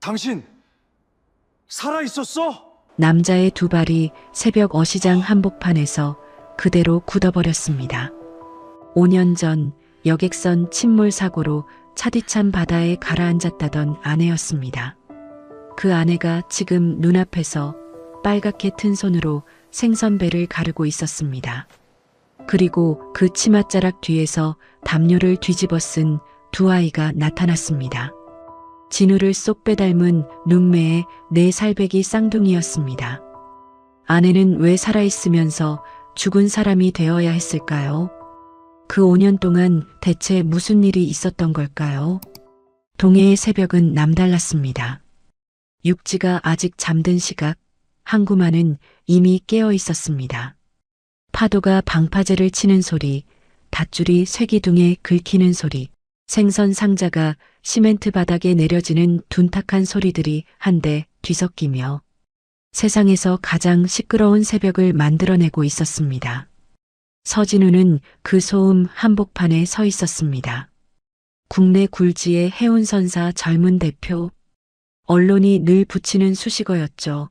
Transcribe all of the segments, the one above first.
당신 살아있었어? 남자의 두 발이 새벽 어시장 한복판에서 그대로 굳어버렸습니다. 5년 전 여객선 침몰 사고로 차디찬 바다에 가라앉았다던 아내였습니다. 그 아내가 지금 눈앞에서 빨갛게 튼 손으로 생선배를 가르고 있었습니다. 그리고 그 치맛자락 뒤에서 담요를 뒤집어 쓴 두 아이가 나타났습니다. 진우를 쏙 빼닮은 눈매의 4살배기 쌍둥이였습니다. 아내는 왜 살아있으면서 죽은 사람이 되어야 했을까요? 그 5년 동안 대체 무슨 일이 있었던 걸까요? 동해의 새벽은 남달랐습니다. 육지가 아직 잠든 시각, 항구만은 이미 깨어 있었습니다. 파도가 방파제를 치는 소리, 닷줄이 쇠기둥에 긁히는 소리, 생선 상자가 시멘트 바닥에 내려지는 둔탁한 소리들이 한데 뒤섞이며 세상에서 가장 시끄러운 새벽을 만들어내고 있었습니다. 서진우는 그 소음 한복판에 서 있었습니다. 국내 굴지의 해운선사 젊은 대표, 언론이 늘 붙이는 수식어였죠.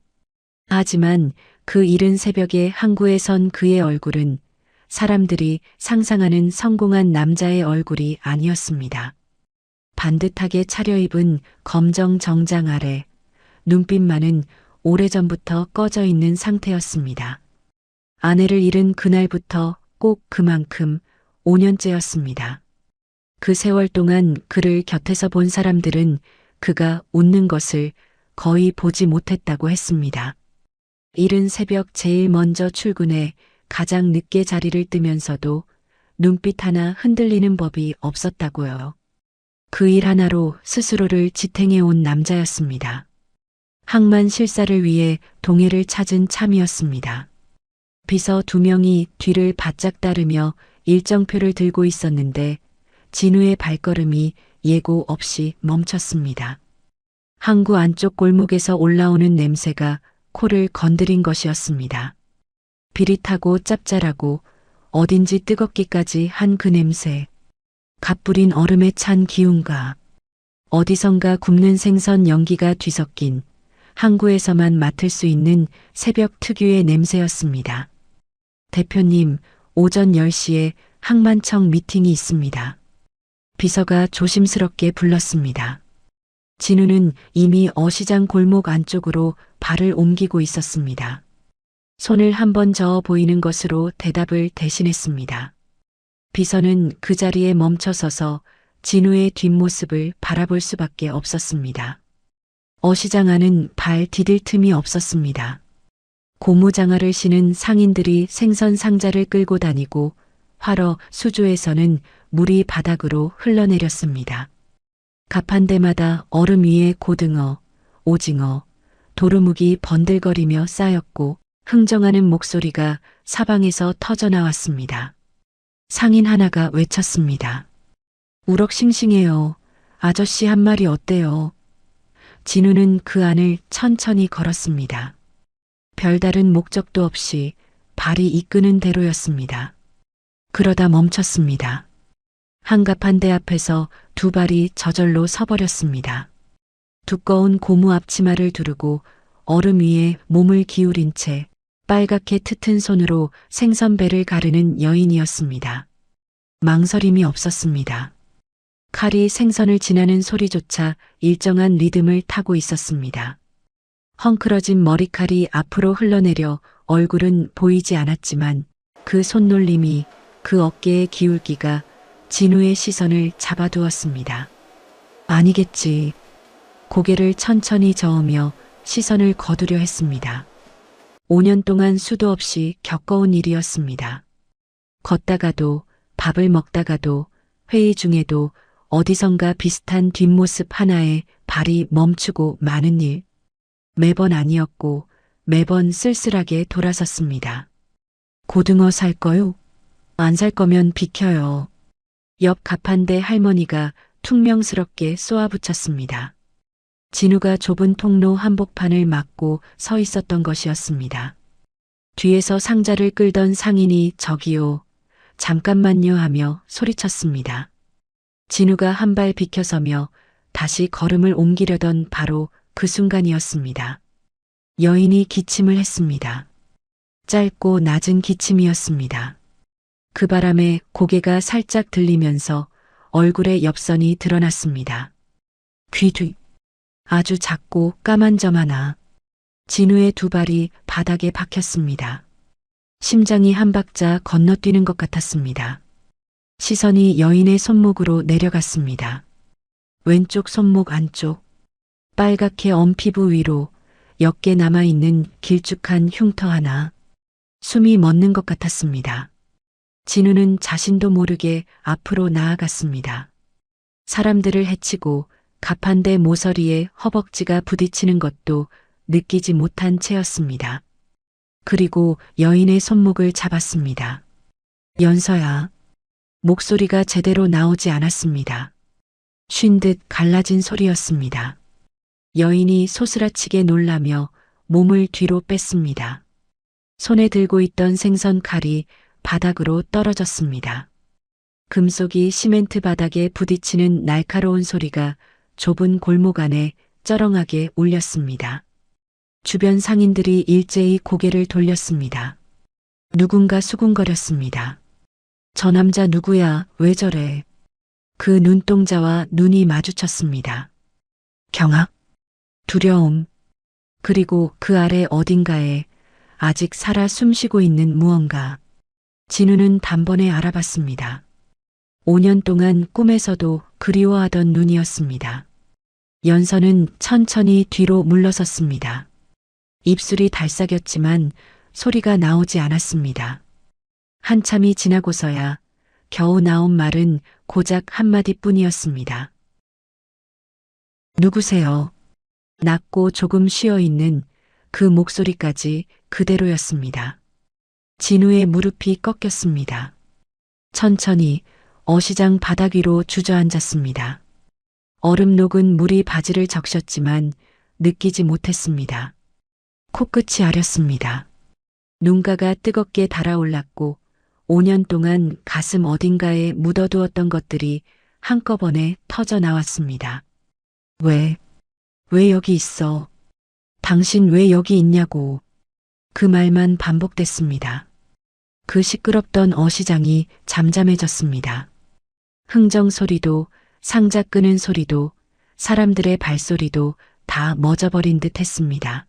하지만 그 이른 새벽에 항구에 선 그의 얼굴은 사람들이 상상하는 성공한 남자의 얼굴이 아니었습니다. 반듯하게 차려입은 검정 정장 아래 눈빛만은 오래전부터 꺼져 있는 상태였습니다. 아내를 잃은 그날부터 꼭 그만큼 5년째였습니다. 그 세월 동안 그를 곁에서 본 사람들은 그가 웃는 것을 거의 보지 못했다고 했습니다. 이른 새벽 제일 먼저 출근해 가장 늦게 자리를 뜨면서도 눈빛 하나 흔들리는 법이 없었다고요. 그 일 하나로 스스로를 지탱해 온 남자였습니다. 항만 실사를 위해 동해를 찾은 참이었습니다. 비서 2명이 뒤를 바짝 따르며 일정표를 들고 있었는데 진우의 발걸음이 예고 없이 멈췄습니다. 항구 안쪽 골목에서 올라오는 냄새가 코를 건드린 것이었습니다. 비릿하고 짭짤하고 어딘지 뜨겁기까지 한 그 냄새, 갓불인 얼음에 찬 기운과 어디선가 굽는 생선 연기가 뒤섞인 항구에서만 맡을 수 있는 새벽 특유의 냄새였습니다. 대표님, 오전 10시에 항만청 미팅이 있습니다. 비서가 조심스럽게 불렀습니다. 진우는 이미 어시장 골목 안쪽으로 발을 옮기고 있었습니다. 손을 한번 저어 보이는 것으로 대답을 대신했습니다. 비서는 그 자리에 멈춰서서 진우의 뒷모습을 바라볼 수밖에 없었습니다. 어시장 안은 발 디딜 틈이 없었습니다. 고무장화를 신은 상인들이 생선 상자를 끌고 다니고 활어 수조에서는 물이 바닥으로 흘러내렸습니다. 가판대마다 얼음 위에 고등어, 오징어, 도루묵이 번들거리며 쌓였고 흥정하는 목소리가 사방에서 터져나왔습니다. 상인 하나가 외쳤습니다. 우럭 싱싱해요. 아저씨 한 마리 어때요? 진우는 그 안을 천천히 걸었습니다. 별다른 목적도 없이 발이 이끄는 대로였습니다. 그러다 멈췄습니다. 한가판대 앞에서 두 발이 저절로 서버렸습니다. 두꺼운 고무 앞치마를 두르고 얼음 위에 몸을 기울인 채 빨갛게 트튼 손으로 생선배를 가르는 여인이었습니다. 망설임이 없었습니다. 칼이 생선을 지나는 소리조차 일정한 리듬을 타고 있었습니다. 헝클어진 머리칼이 앞으로 흘러내려 얼굴은 보이지 않았지만 그 손놀림이, 그 어깨의 기울기가 진우의 시선을 잡아두었습니다. 아니겠지. 고개를 천천히 저으며 시선을 거두려 했습니다. 5년 동안 수도 없이 겪어온 일이었습니다. 걷다가도 밥을 먹다가도 회의 중에도 어디선가 비슷한 뒷모습 하나에 발이 멈추고 마는 일. 매번 아니었고 매번 쓸쓸하게 돌아섰습니다. 고등어 살 거요? 안 살 거면 비켜요. 옆 가판대 할머니가 퉁명스럽게 쏘아붙였습니다. 진우가 좁은 통로 한복판을 막고 서 있었던 것이었습니다. 뒤에서 상자를 끌던 상인이 저기요, 잠깐만요 하며 소리쳤습니다. 진우가 한 발 비켜서며 다시 걸음을 옮기려던 바로 그 순간이었습니다. 여인이 기침을 했습니다. 짧고 낮은 기침이었습니다. 그 바람에 고개가 살짝 들리면서 얼굴에 엽선이 드러났습니다. 귀 뒤, 아주 작고 까만 점 하나. 진우의 두 발이 바닥에 박혔습니다. 심장이 한 박자 건너뛰는 것 같았습니다. 시선이 여인의 손목으로 내려갔습니다. 왼쪽 손목 안쪽, 빨갛게 언 피부 위로 옅게 남아있는 길쭉한 흉터 하나. 숨이 멎는 것 같았습니다. 진우는 자신도 모르게 앞으로 나아갔습니다. 사람들을 해치고 가판대 모서리에 허벅지가 부딪히는 것도 느끼지 못한 채였습니다. 그리고 여인의 손목을 잡았습니다. 연서야. 목소리가 제대로 나오지 않았습니다. 쉰 듯 갈라진 소리였습니다. 여인이 소스라치게 놀라며 몸을 뒤로 뺐습니다. 손에 들고 있던 생선 칼이 바닥으로 떨어졌습니다. 금속이 시멘트 바닥에 부딪히는 날카로운 소리가 좁은 골목 안에 쩌렁하게 울렸습니다. 주변 상인들이 일제히 고개를 돌렸습니다. 누군가 수군거렸습니다. 저 남자 누구야, 왜 저래? 그 눈동자와 눈이 마주쳤습니다. 경악, 두려움, 그리고 그 아래 어딘가에 아직 살아 숨쉬고 있는 무언가. 진우는 단번에 알아봤습니다. 5년 동안 꿈에서도 그리워하던 눈이었습니다. 연서는 천천히 뒤로 물러섰습니다. 입술이 달싹였지만 소리가 나오지 않았습니다. 한참이 지나고서야 겨우 나온 말은 고작 한마디뿐이었습니다. 누구세요? 낮고 조금 쉬어있는 그 목소리까지 그대로였습니다. 진우의 무릎이 꺾였습니다. 천천히 어시장 바닥 위로 주저앉았습니다. 얼음 녹은 물이 바지를 적셨지만 느끼지 못했습니다. 코끝이 아렸습니다. 눈가가 뜨겁게 달아올랐고 5년 동안 가슴 어딘가에 묻어두었던 것들이 한꺼번에 터져 나왔습니다. 왜 여기 있어? 당신 왜 여기 있냐고. 그 말만 반복됐습니다. 그 시끄럽던 어시장이 잠잠해졌습니다. 흥정 소리도, 상자 끄는 소리도, 사람들의 발소리도 다 멎어버린 듯 했습니다.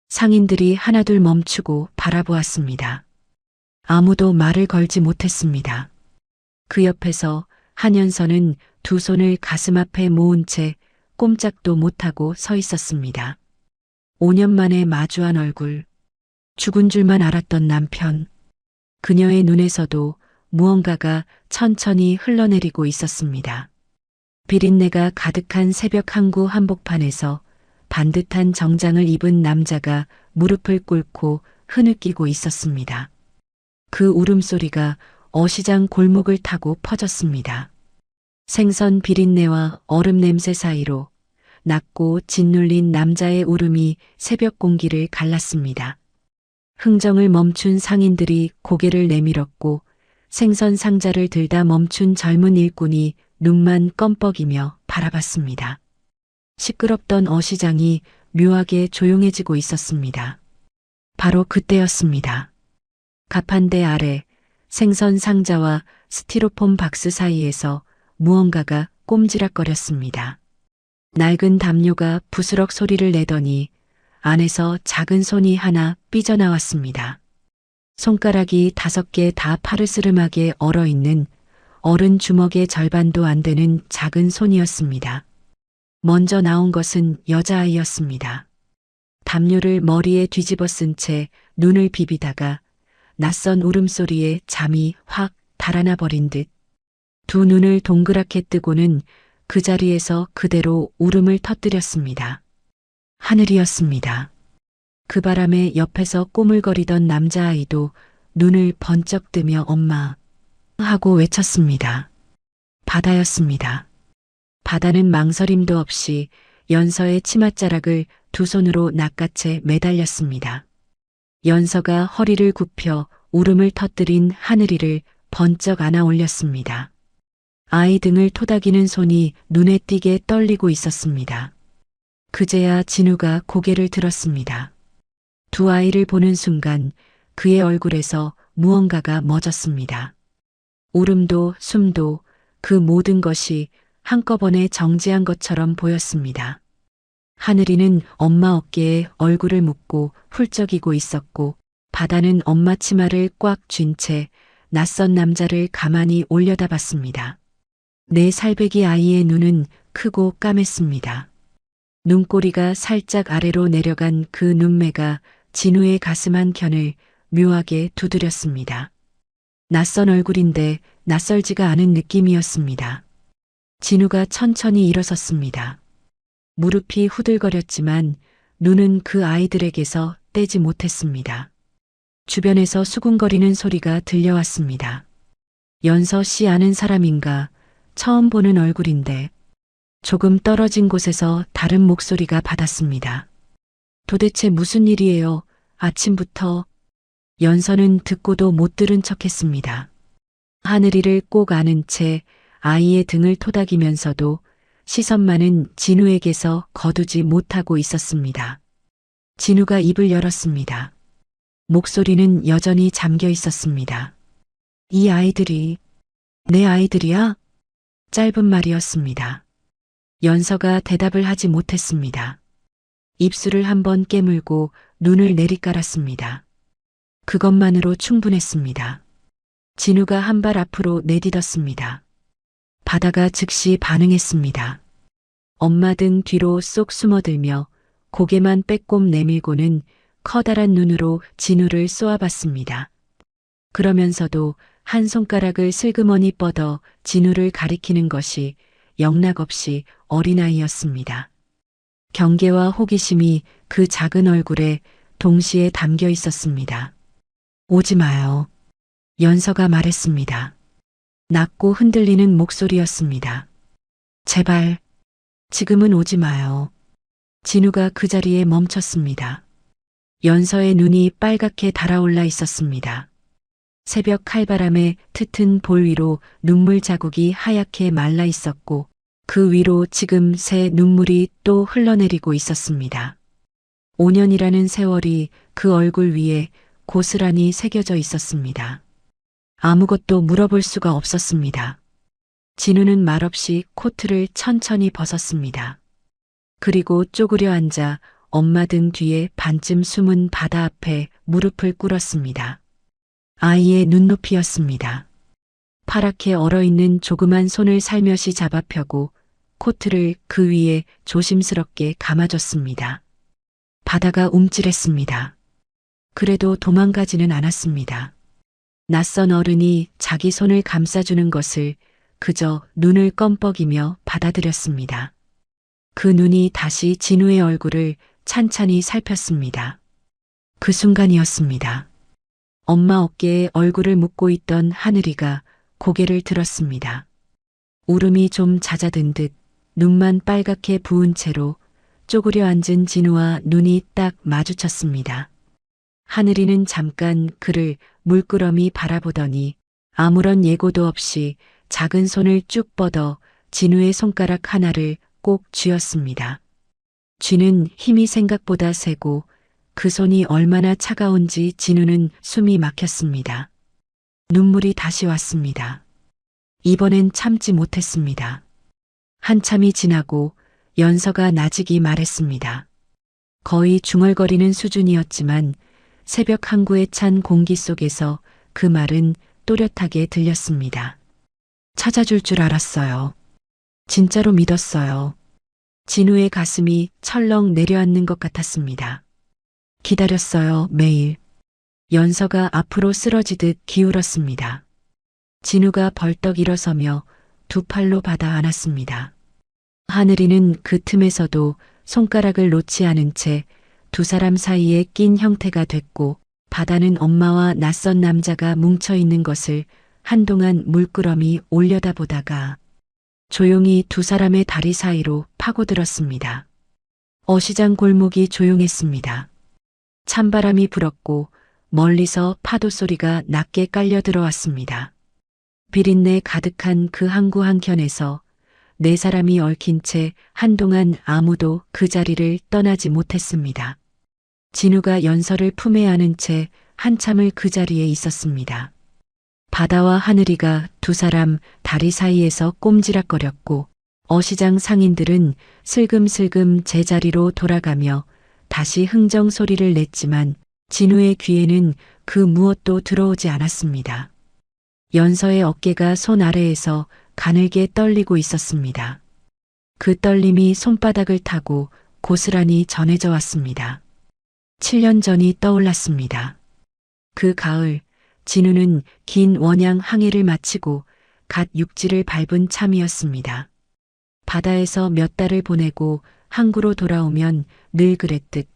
상인들이 하나둘 멈추고 바라보았습니다. 아무도 말을 걸지 못했습니다. 그 옆에서 한연서는 두 손을 가슴 앞에 모은 채 꼼짝도 못하고 서 있었습니다. 5년 만에 마주한 얼굴, 죽은 줄만 알았던 남편, 그녀의 눈에서도 무언가가 천천히 흘러내리고 있었습니다. 비린내가 가득한 새벽 항구 한복판에서 반듯한 정장을 입은 남자가 무릎을 꿇고 흐느끼고 있었습니다. 그 울음소리가 어시장 골목을 타고 퍼졌습니다. 생선 비린내와 얼음 냄새 사이로 낮고 짓눌린 남자의 울음이 새벽 공기를 갈랐습니다. 흥정을 멈춘 상인들이 고개를 내밀었고 생선 상자를 들다 멈춘 젊은 일꾼이 눈만 껌뻑이며 바라봤습니다. 시끄럽던 어시장이 묘하게 조용해지고 있었습니다. 바로 그때였습니다. 가판대 아래 생선 상자와 스티로폼 박스 사이에서 무언가가 꼼지락거렸습니다. 낡은 담요가 부스럭 소리를 내더니 안에서 작은 손이 하나 삐져나왔습니다. 손가락이 5개 다 파르스름하게 얼어있는 어른 주먹의 절반도 안 되는 작은 손이었습니다. 먼저 나온 것은 여자아이였습니다. 담요를 머리에 뒤집어 쓴 채 눈을 비비다가 낯선 울음소리에 잠이 확 달아나 버린 듯 두 눈을 동그랗게 뜨고는 그 자리에서 그대로 울음을 터뜨렸습니다. 하늘이었습니다. 그 바람에 옆에서 꼬물거리던 남자아이도 눈을 번쩍 뜨며 엄마 하고 외쳤습니다. 바다였습니다. 바다는 망설임도 없이 연서의 치맛자락을 두 손으로 낚아채 매달렸습니다. 연서가 허리를 굽혀 울음을 터뜨린 하늘이를 번쩍 안아 올렸습니다. 아이 등을 토닥이는 손이 눈에 띄게 떨리고 있었습니다. 그제야 진우가 고개를 들었습니다. 두 아이를 보는 순간 그의 얼굴에서 무언가가 멎었습니다. 울음도 숨도 그 모든 것이 한꺼번에 정지한 것처럼 보였습니다. 하늘이는 엄마 어깨에 얼굴을 묻고 훌쩍이고 있었고 바다는 엄마 치마를 꽉 쥔 채 낯선 남자를 가만히 올려다봤습니다. 네 살배기 아이의 눈은 크고 까맸습니다. 눈꼬리가 살짝 아래로 내려간 그 눈매가 진우의 가슴 한 켠을 묘하게 두드렸습니다. 낯선 얼굴인데 낯설지가 않은 느낌이었습니다. 진우가 천천히 일어섰습니다. 무릎이 후들거렸지만 눈은 그 아이들에게서 떼지 못했습니다. 주변에서 수군거리는 소리가 들려왔습니다. 연서 씨 아는 사람인가? 처음 보는 얼굴인데 조금 떨어진 곳에서 다른 목소리가 받았습니다. 도대체 무슨 일이에요? 아침부터. 연서는 듣고도 못 들은 척했습니다. 하늘이를 꼭 안은 채 아이의 등을 토닥이면서도 시선만은 진우에게서 거두지 못하고 있었습니다. 진우가 입을 열었습니다. 목소리는 여전히 잠겨 있었습니다. 이 아이들이 내 아이들이야? 짧은 말이었습니다. 연서가 대답을 하지 못했습니다. 입술을 한번 깨물고 눈을 내리깔았습니다. 그것만으로 충분했습니다. 진우가 한 발 앞으로 내딛었습니다. 바다가 즉시 반응했습니다. 엄마 등 뒤로 쏙 숨어들며 고개만 빼꼼 내밀고는 커다란 눈으로 진우를 쏘아봤습니다. 그러면서도 한 손가락을 슬그머니 뻗어 진우를 가리키는 것이 영락없이 어린아이였습니다. 경계와 호기심이 그 작은 얼굴에 동시에 담겨 있었습니다. 오지 마요. 연서가 말했습니다. 낮고 흔들리는 목소리였습니다. 제발, 지금은 오지 마요. 진우가 그 자리에 멈췄습니다. 연서의 눈이 빨갛게 달아올라 있었습니다. 새벽 칼바람에 트튼 볼 위로 눈물 자국이 하얗게 말라 있었고 그 위로 지금 새 눈물이 또 흘러내리고 있었습니다. 5년이라는 세월이 그 얼굴 위에 고스란히 새겨져 있었습니다. 아무것도 물어볼 수가 없었습니다. 진우는 말없이 코트를 천천히 벗었습니다. 그리고 쪼그려 앉아 엄마 등 뒤에 반쯤 숨은 바다 앞에 무릎을 꿇었습니다. 아이의 눈높이였습니다. 파랗게 얼어있는 조그만 손을 살며시 잡아 펴고 코트를 그 위에 조심스럽게 감아줬습니다. 바다가 움찔했습니다. 그래도 도망가지는 않았습니다. 낯선 어른이 자기 손을 감싸주는 것을 그저 눈을 껌뻑이며 받아들였습니다. 그 눈이 다시 진우의 얼굴을 찬찬히 살폈습니다. 그 순간이었습니다. 엄마 어깨에 얼굴을 묻고 있던 하늘이가 고개를 들었습니다. 울음이 좀 잦아든 듯 눈만 빨갛게 부은 채로 쪼그려 앉은 진우와 눈이 딱 마주쳤습니다. 하늘이는 잠깐 그를 물끄러미 바라보더니 아무런 예고도 없이 작은 손을 쭉 뻗어 진우의 손가락 하나를 꼭 쥐었습니다. 쥐는 힘이 생각보다 세고 그 손이 얼마나 차가운지 진우는 숨이 막혔습니다. 눈물이 다시 왔습니다. 이번엔 참지 못했습니다. 한참이 지나고 연서가 나직이 말했습니다. 거의 중얼거리는 수준이었지만 새벽 항구에 찬 공기 속에서 그 말은 또렷하게 들렸습니다. 찾아줄 줄 알았어요. 진짜로 믿었어요. 진우의 가슴이 철렁 내려앉는 것 같았습니다. 기다렸어요, 매일. 연서가 앞으로 쓰러지듯 기울었습니다. 진우가 벌떡 일어서며 두 팔로 받아 안았습니다. 하늘이는 그 틈에서도 손가락을 놓지 않은 채 두 사람 사이에 낀 형태가 됐고 바다는 엄마와 낯선 남자가 뭉쳐있는 것을 한동안 물끄러미 올려다보다가 조용히 두 사람의 다리 사이로 파고들었습니다. 어시장 골목이 조용했습니다. 찬바람이 불었고 멀리서 파도 소리가 낮게 깔려 들어왔습니다. 비린내 가득한 그 항구 한켠에서 네 사람이 얽힌 채 한동안 아무도 그 자리를 떠나지 못했습니다. 진우가 연서를 품에 안은 채 한참을 그 자리에 있었습니다. 바다와 하늘이가 두 사람 다리 사이에서 꼼지락거렸고 어시장 상인들은 슬금슬금 제자리로 돌아가며 다시 흥정 소리를 냈지만 진우의 귀에는 그 무엇도 들어오지 않았습니다. 연서의 어깨가 손 아래에서 가늘게 떨리고 있었습니다. 그 떨림이 손바닥을 타고 고스란히 전해져 왔습니다. 7년 전이 떠올랐습니다. 그 가을 진우는 긴 원양 항해를 마치고 갓 육지를 밟은 참이었습니다. 바다에서 몇 달을 보내고 항구로 돌아오면 늘 그랬듯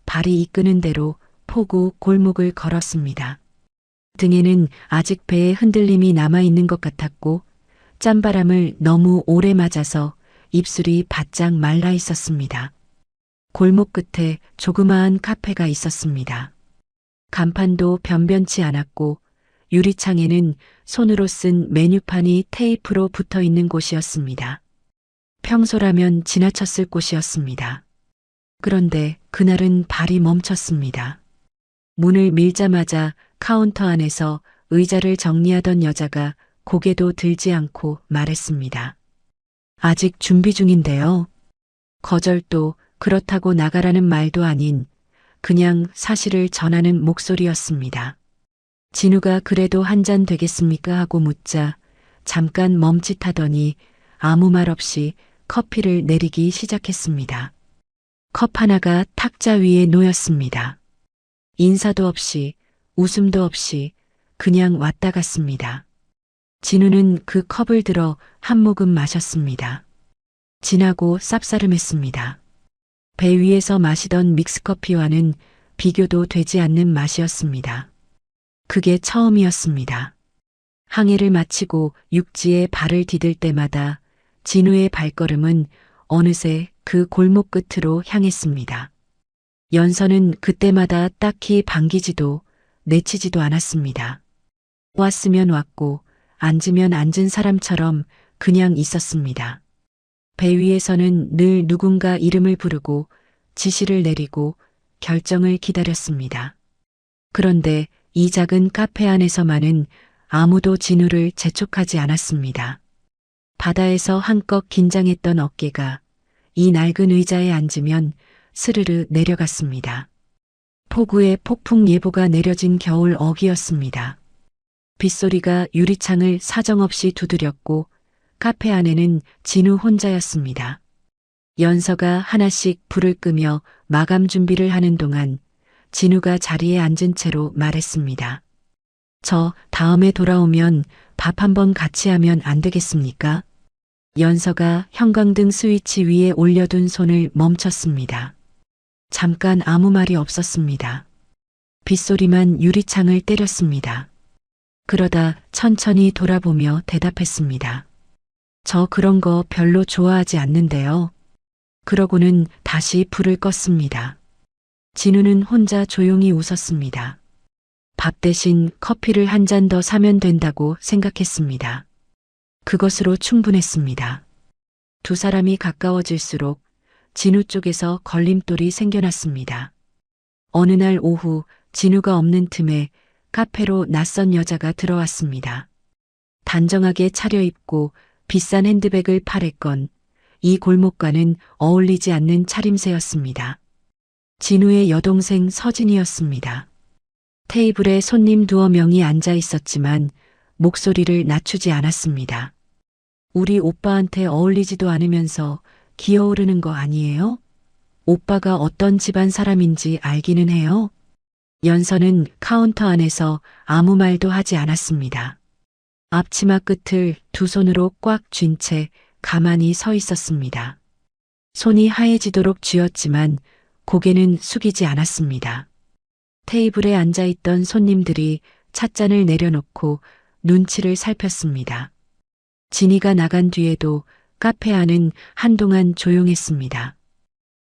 발이 이끄는 대로 포구 골목을 걸었습니다. 등에는 아직 배의 흔들림이 남아있는 것 같았고 짠바람을 너무 오래 맞아서 입술이 바짝 말라 있었습니다. 골목 끝에 조그마한 카페가 있었습니다. 간판도 변변치 않았고 유리창에는 손으로 쓴 메뉴판이 테이프로 붙어 있는 곳이었습니다. 평소라면 지나쳤을 곳이었습니다. 그런데 그날은 발이 멈췄습니다. 문을 밀자마자 카운터 안에서 의자를 정리하던 여자가 고개도 들지 않고 말했습니다. 아직 준비 중인데요. 거절도 그렇다고 나가라는 말도 아닌 그냥 사실을 전하는 목소리였습니다. 진우가 그래도 한 잔 되겠습니까 하고 묻자 잠깐 멈칫하더니 아무 말 없이 커피를 내리기 시작했습니다. 컵 하나가 탁자 위에 놓였습니다. 인사도 없이 웃음도 없이 그냥 왔다 갔습니다. 진우는 그 컵을 들어 한 모금 마셨습니다. 진하고 쌉싸름했습니다. 배 위에서 마시던 믹스커피와는 비교도 되지 않는 맛이었습니다. 그게 처음이었습니다. 항해를 마치고 육지에 발을 디딜 때마다 진우의 발걸음은 어느새 그 골목 끝으로 향했습니다. 연서는 그때마다 딱히 반기지도 내치지도 않았습니다. 왔으면 왔고 앉으면 앉은 사람처럼 그냥 있었습니다. 배 위에서는 늘 누군가 이름을 부르고 지시를 내리고 결정을 기다렸습니다. 그런데 이 작은 카페 안에서만은 아무도 진우를 재촉하지 않았습니다. 바다에서 한껏 긴장했던 어깨가 이 낡은 의자에 앉으면 스르르 내려갔습니다. 폭우에 폭풍 예보가 내려진 겨울 어기였습니다. 빗소리가 유리창을 사정없이 두드렸고 카페 안에는 진우 혼자였습니다. 연서가 하나씩 불을 끄며 마감 준비를 하는 동안 진우가 자리에 앉은 채로 말했습니다. 저 다음에 돌아오면 밥 한번 같이 하면 안 되겠습니까? 연서가 형광등 스위치 위에 올려둔 손을 멈췄습니다. 잠깐 아무 말이 없었습니다. 빗소리만 유리창을 때렸습니다. 그러다 천천히 돌아보며 대답했습니다. 저 그런 거 별로 좋아하지 않는데요. 그러고는 다시 불을 껐습니다. 진우는 혼자 조용히 웃었습니다. 밥 대신 커피를 한 잔 더 사면 된다고 생각했습니다. 그것으로 충분했습니다. 두 사람이 가까워질수록 진우 쪽에서 걸림돌이 생겨났습니다. 어느 날 오후 진우가 없는 틈에 카페로 낯선 여자가 들어왔습니다. 단정하게 차려입고 비싼 핸드백을 팔했건 이 골목과는 어울리지 않는 차림새였습니다. 진우의 여동생 서진이었습니다. 테이블에 손님 두어 명이 앉아 있었지만 목소리를 낮추지 않았습니다. 우리 오빠한테 어울리지도 않으면서 기어오르는 거 아니에요? 오빠가 어떤 집안 사람인지 알기는 해요? 연서는 카운터 안에서 아무 말도 하지 않았습니다. 앞치마 끝을 두 손으로 꽉 쥔 채 가만히 서 있었습니다. 손이 하얘지도록 쥐었지만 고개는 숙이지 않았습니다. 테이블에 앉아있던 손님들이 찻잔을 내려놓고 눈치를 살폈습니다. 진이가 나간 뒤에도 카페 안은 한동안 조용했습니다.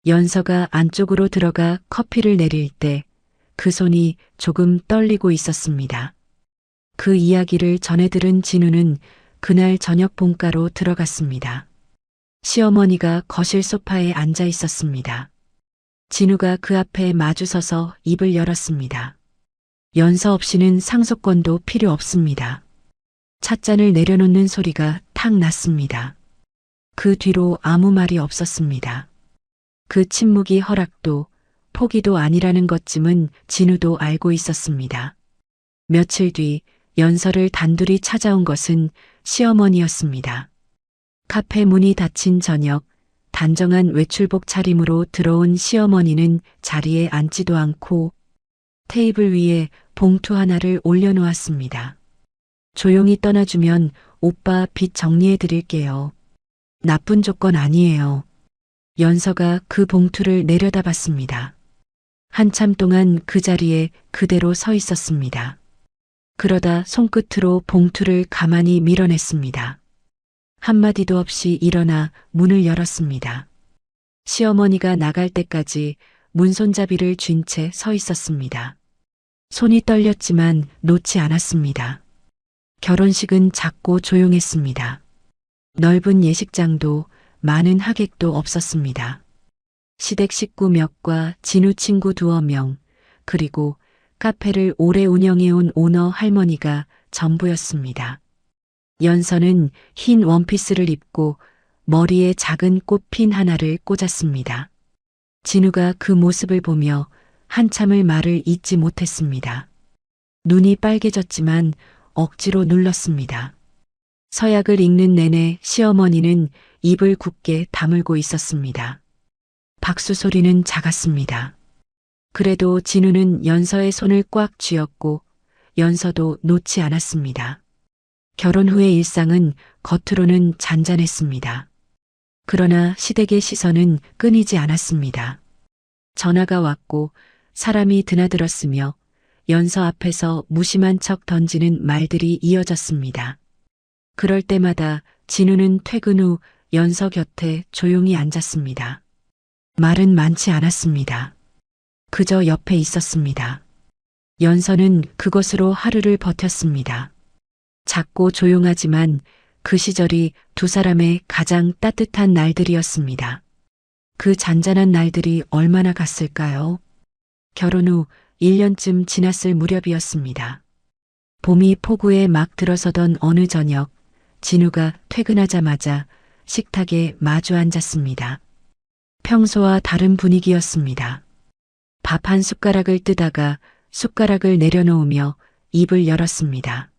연서가 안쪽으로 들어가 커피를 내릴 때 그 손이 조금 떨리고 있었습니다. 그 이야기를 전해 들은 진우는 그날 저녁 본가로 들어갔습니다. 시어머니가 거실 소파에 앉아 있었습니다. 진우가 그 앞에 마주서서 입을 열었습니다. 연서 없이는 상속권도 필요 없습니다. 찻잔을 내려놓는 소리가 탁 났습니다. 그 뒤로 아무 말이 없었습니다. 그 침묵이 허락도 포기도 아니라는 것쯤은 진우도 알고 있었습니다. 며칠 뒤 연서를 단둘이 찾아온 것은 시어머니였습니다. 카페 문이 닫힌 저녁, 단정한 외출복 차림으로 들어온 시어머니는 자리에 앉지도 않고 테이블 위에 봉투 하나를 올려놓았습니다. 조용히 떠나주면 오빠 빚 정리해 드릴게요. 나쁜 조건 아니에요. 연서가 그 봉투를 내려다봤습니다. 한참 동안 그 자리에 그대로 서 있었습니다. 그러다 손끝으로 봉투를 가만히 밀어냈습니다. 한마디도 없이 일어나 문을 열었습니다. 시어머니가 나갈 때까지 문손잡이를 쥔 채 서 있었습니다. 손이 떨렸지만 놓지 않았습니다. 결혼식은 작고 조용했습니다. 넓은 예식장도 많은 하객도 없었습니다. 시댁 식구 몇과 진우 친구 2명, 그리고 카페를 오래 운영해온 오너 할머니가 전부였습니다. 연서는 흰 원피스를 입고 머리에 작은 꽃핀 하나를 꽂았습니다. 진우가 그 모습을 보며 한참을 말을 잇지 못했습니다. 눈이 빨개졌지만 억지로 눌렀습니다. 서약을 읽는 내내 시어머니는 입을 굳게 다물고 있었습니다. 박수 소리는 작았습니다. 그래도 진우는 연서의 손을 꽉 쥐었고 연서도 놓지 않았습니다. 결혼 후의 일상은 겉으로는 잔잔했습니다. 그러나 시댁의 시선은 끊이지 않았습니다. 전화가 왔고 사람이 드나들었으며 연서 앞에서 무심한 척 던지는 말들이 이어졌습니다. 그럴 때마다 진우는 퇴근 후 연서 곁에 조용히 앉았습니다. 말은 많지 않았습니다. 그저 옆에 있었습니다. 연서는 그것으로 하루를 버텼습니다. 작고 조용하지만 그 시절이 두 사람의 가장 따뜻한 날들이었습니다. 그 잔잔한 날들이 얼마나 갔을까요? 결혼 후 1년쯤 지났을 무렵이었습니다. 봄이 폭우에 막 들어서던 어느 저녁, 진우가 퇴근하자마자 식탁에 마주 앉았습니다. 평소와 다른 분위기였습니다. 밥 한 숟가락을 뜨다가 숟가락을 내려놓으며 입을 열었습니다.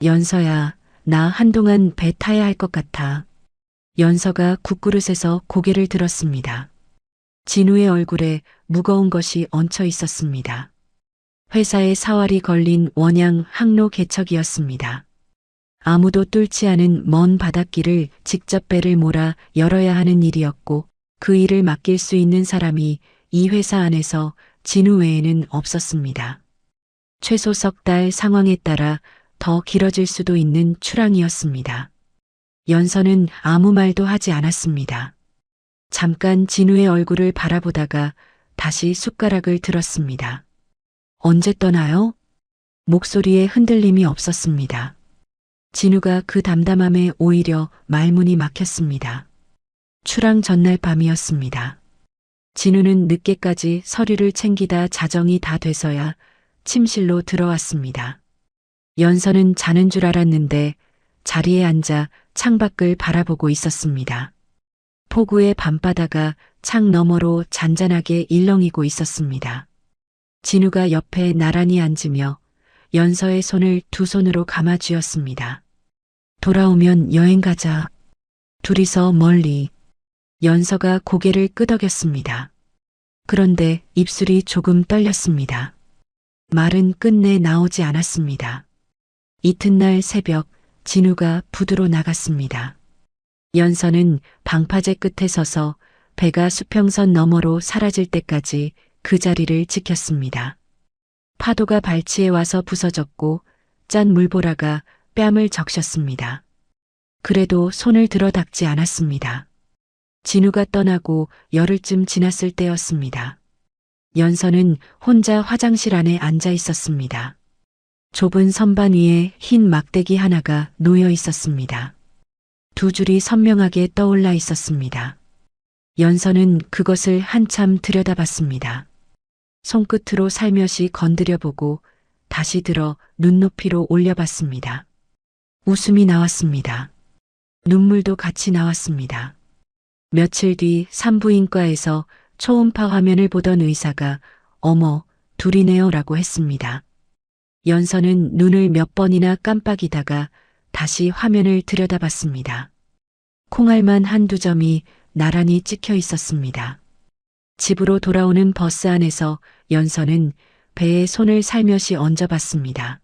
연서야, 나 한동안 배 타야 할 것 같아. 연서가 국그릇에서 고개를 들었습니다. 진우의 얼굴에 무거운 것이 얹혀 있었습니다. 회사에 사활이 걸린 원양 항로 개척이었습니다. 아무도 뚫지 않은 먼 바닷길을 직접 배를 몰아 열어야 하는 일이었고 그 일을 맡길 수 있는 사람이 이 회사 안에서 진우 외에는 없었습니다. 최소 석 달 상황에 따라 더 길어질 수도 있는 출항이었습니다. 연서는 아무 말도 하지 않았습니다. 잠깐 진우의 얼굴을 바라보다가 다시 숟가락을 들었습니다. 언제 떠나요? 목소리에 흔들림이 없었습니다. 진우가 그 담담함에 오히려 말문이 막혔습니다. 출항 전날 밤이었습니다. 진우는 늦게까지 서류를 챙기다 자정이 다 돼서야 침실로 들어왔습니다. 연서는 자는 줄 알았는데 자리에 앉아 창밖을 바라보고 있었습니다. 폭우의 밤바다가 창 너머로 잔잔하게 일렁이고 있었습니다. 진우가 옆에 나란히 앉으며 연서의 손을 두 손으로 감아 쥐었습니다. 돌아오면 여행 가자. 둘이서 멀리. 연서가 고개를 끄덕였습니다. 그런데 입술이 조금 떨렸습니다. 말은 끝내 나오지 않았습니다. 이튿날 새벽 진우가 부두로 나갔습니다. 연서는 방파제 끝에 서서 배가 수평선 너머로 사라질 때까지 그 자리를 지켰습니다. 파도가 발치에 와서 부서졌고 짠 물보라가 뺨을 적셨습니다. 그래도 손을 들어 닦지 않았습니다. 진우가 떠나고 열흘쯤 지났을 때였습니다. 연서는 혼자 화장실 안에 앉아 있었습니다. 좁은 선반 위에 흰 막대기 하나가 놓여 있었습니다. 두 줄이 선명하게 떠올라 있었습니다. 연서는 그것을 한참 들여다봤습니다. 손끝으로 살며시 건드려보고 다시 들어 눈높이로 올려봤습니다. 웃음이 나왔습니다. 눈물도 같이 나왔습니다. 며칠 뒤 산부인과에서 초음파 화면을 보던 의사가 어머, 둘이네요 라고 했습니다. 연서는 눈을 몇 번이나 깜빡이다가 다시 화면을 들여다봤습니다. 콩알만 한두 점이 나란히 찍혀 있었습니다. 집으로 돌아오는 버스 안에서 연서는 배에 손을 살며시 얹어봤습니다.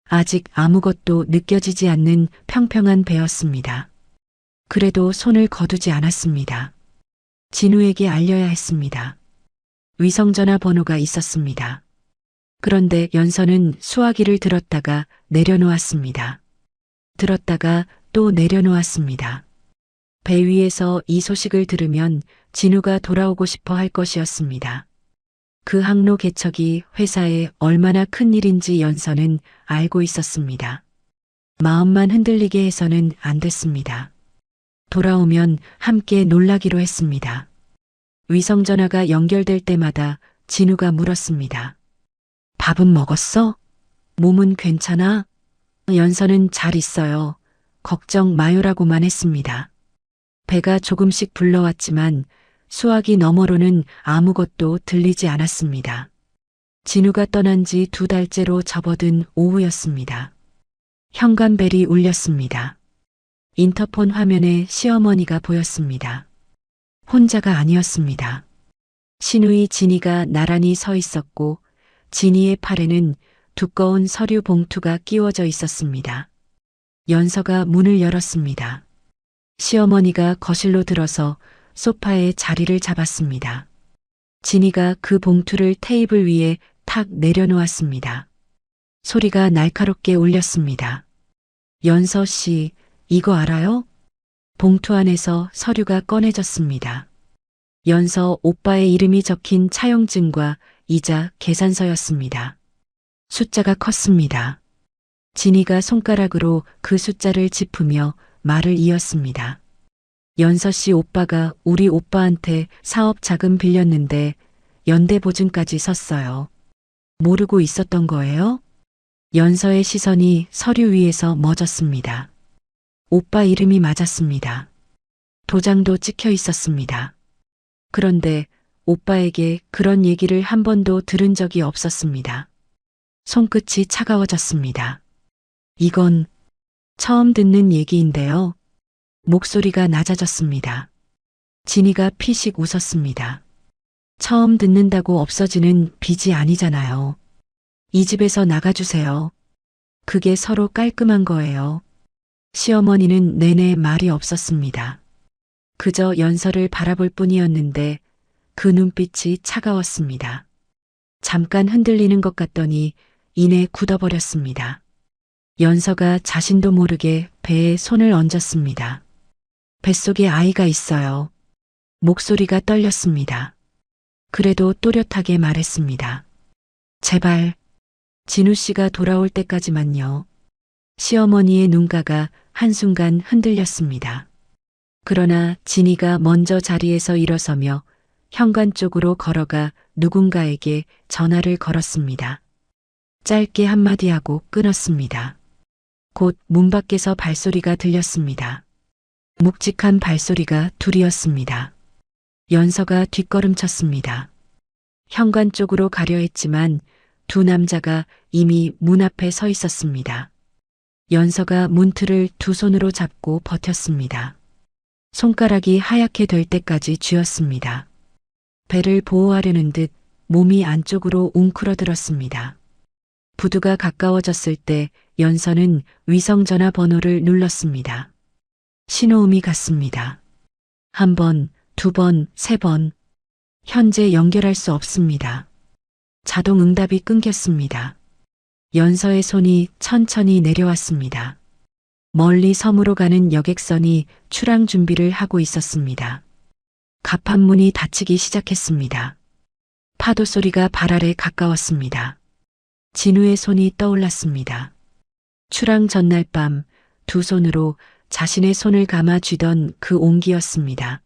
아직 아무것도 느껴지지 않는 평평한 배였습니다. 그래도 손을 거두지 않았습니다. 진우에게 알려야 했습니다. 위성전화 번호가 있었습니다. 그런데 연서는 수화기를 들었다가 내려놓았습니다. 들었다가 또 내려놓았습니다. 배 위에서 이 소식을 들으면 진우가 돌아오고 싶어 할 것이었습니다. 그 항로 개척이 회사에 얼마나 큰 일인지 연서는 알고 있었습니다. 마음만 흔들리게 해서는 안 됐습니다. 돌아오면 함께 놀라기로 했습니다. 위성전화가 연결될 때마다 진우가 물었습니다. 밥은 먹었어? 몸은 괜찮아? 연서는 잘 있어요. 걱정 마요라고만 했습니다. 배가 조금씩 불러왔지만 수화기 너머로는 아무것도 들리지 않았습니다. 진우가 떠난 지 2달째로 접어든 오후였습니다. 현관벨이 울렸습니다. 인터폰 화면에 시어머니가 보였습니다. 혼자가 아니었습니다. 시누이 진이가 나란히 서 있었고 진이의 팔에는 두꺼운 서류 봉투가 끼워져 있었습니다. 연서가 문을 열었습니다. 시어머니가 거실로 들어서 소파에 자리를 잡았습니다. 진이가 그 봉투를 테이블 위에 탁 내려놓았습니다. 소리가 날카롭게 울렸습니다. 연서 씨, 이거 알아요? 봉투 안에서 서류가 꺼내졌습니다. 연서 오빠의 이름이 적힌 차용증과 이자 계산서였습니다. 숫자가 컸습니다. 진이가 손가락으로 그 숫자를 짚으며 말을 이었습니다. 연서 씨 오빠가 우리 오빠한테 사업 자금 빌렸는데 연대보증까지 섰어요. 모르고 있었던 거예요? 연서의 시선이 서류 위에서 멎었습니다. 오빠 이름이 맞았습니다. 도장도 찍혀 있었습니다. 그런데 오빠에게 그런 얘기를 한 번도 들은 적이 없었습니다. 손끝이 차가워졌습니다. 이건 처음 듣는 얘기인데요. 목소리가 낮아졌습니다. 진이가 피식 웃었습니다. 처음 듣는다고 없어지는 빚이 아니잖아요. 이 집에서 나가주세요. 그게 서로 깔끔한 거예요. 시어머니는 내내 말이 없었습니다. 그저 연서를 바라볼 뿐이었는데 그 눈빛이 차가웠습니다. 잠깐 흔들리는 것 같더니 이내 굳어버렸습니다. 연서가 자신도 모르게 배에 손을 얹었습니다. 뱃속에 아이가 있어요. 목소리가 떨렸습니다. 그래도 또렷하게 말했습니다. 제발 진우 씨가 돌아올 때까지만요. 시어머니의 눈가가 한순간 흔들렸습니다. 그러나 진이가 먼저 자리에서 일어서며 현관 쪽으로 걸어가 누군가에게 전화를 걸었습니다. 짧게 한마디 하고 끊었습니다. 곧 문 밖에서 발소리가 들렸습니다. 묵직한 발소리가 둘이었습니다. 연서가 뒷걸음쳤습니다. 현관 쪽으로 가려 했지만 두 남자가 이미 문 앞에 서 있었습니다. 연서가 문틀을 두 손으로 잡고 버텼습니다. 손가락이 하얗게 될 때까지 쥐었습니다. 배를 보호하려는 듯 몸이 안쪽으로 웅크러들었습니다. 부두가 가까워졌을 때 연서는 위성전화 번호를 눌렀습니다. 신호음이 갔습니다. 한 번, 두 번, 세 번. 현재 연결할 수 없습니다. 자동 응답이 끊겼습니다. 연서의 손이 천천히 내려왔습니다. 멀리 섬으로 가는 여객선이 출항 준비를 하고 있었습니다. 갑판문이 닫히기 시작했습니다. 파도 소리가 발 아래 가까웠습니다. 진우의 손이 떠올랐습니다. 출항 전날 밤 두 손으로 자신의 손을 감아 쥐던 그 온기였습니다.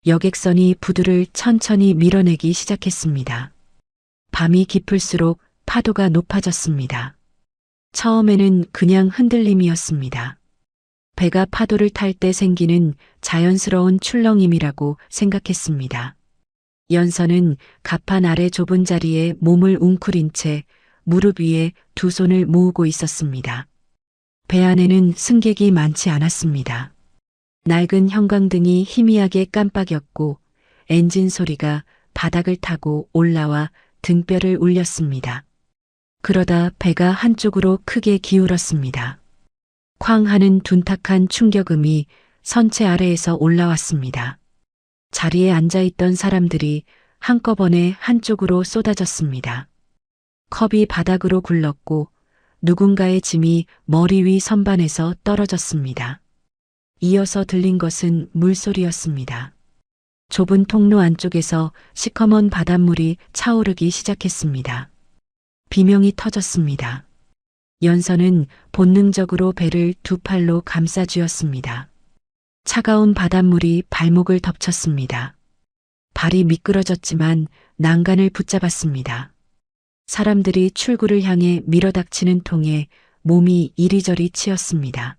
여객선이 부두를 천천히 밀어내기 시작했습니다. 밤이 깊을수록 파도가 높아졌습니다. 처음에는 그냥 흔들림이었습니다. 배가 파도를 탈 때 생기는 자연스러운 출렁임이라고 생각했습니다. 연서는 갑판 아래 좁은 자리에 몸을 웅크린 채 무릎 위에 두 손을 모으고 있었습니다. 배 안에는 승객이 많지 않았습니다. 낡은 형광등이 희미하게 깜빡였고 엔진 소리가 바닥을 타고 올라와 등뼈를 울렸습니다. 그러다 배가 한쪽으로 크게 기울었습니다. 쾅 하는 둔탁한 충격음이 선체 아래에서 올라왔습니다. 자리에 앉아있던 사람들이 한꺼번에 한쪽으로 쏟아졌습니다. 컵이 바닥으로 굴렀고 누군가의 짐이 머리 위 선반에서 떨어졌습니다. 이어서 들린 것은 물소리였습니다. 좁은 통로 안쪽에서 시커먼 바닷물이 차오르기 시작했습니다. 비명이 터졌습니다. 연서는 본능적으로 배를 두 팔로 감싸 쥐었습니다. 차가운 바닷물이 발목을 덮쳤습니다. 발이 미끄러졌지만 난간을 붙잡았습니다. 사람들이 출구를 향해 밀어닥치는 통에 몸이 이리저리 치였습니다.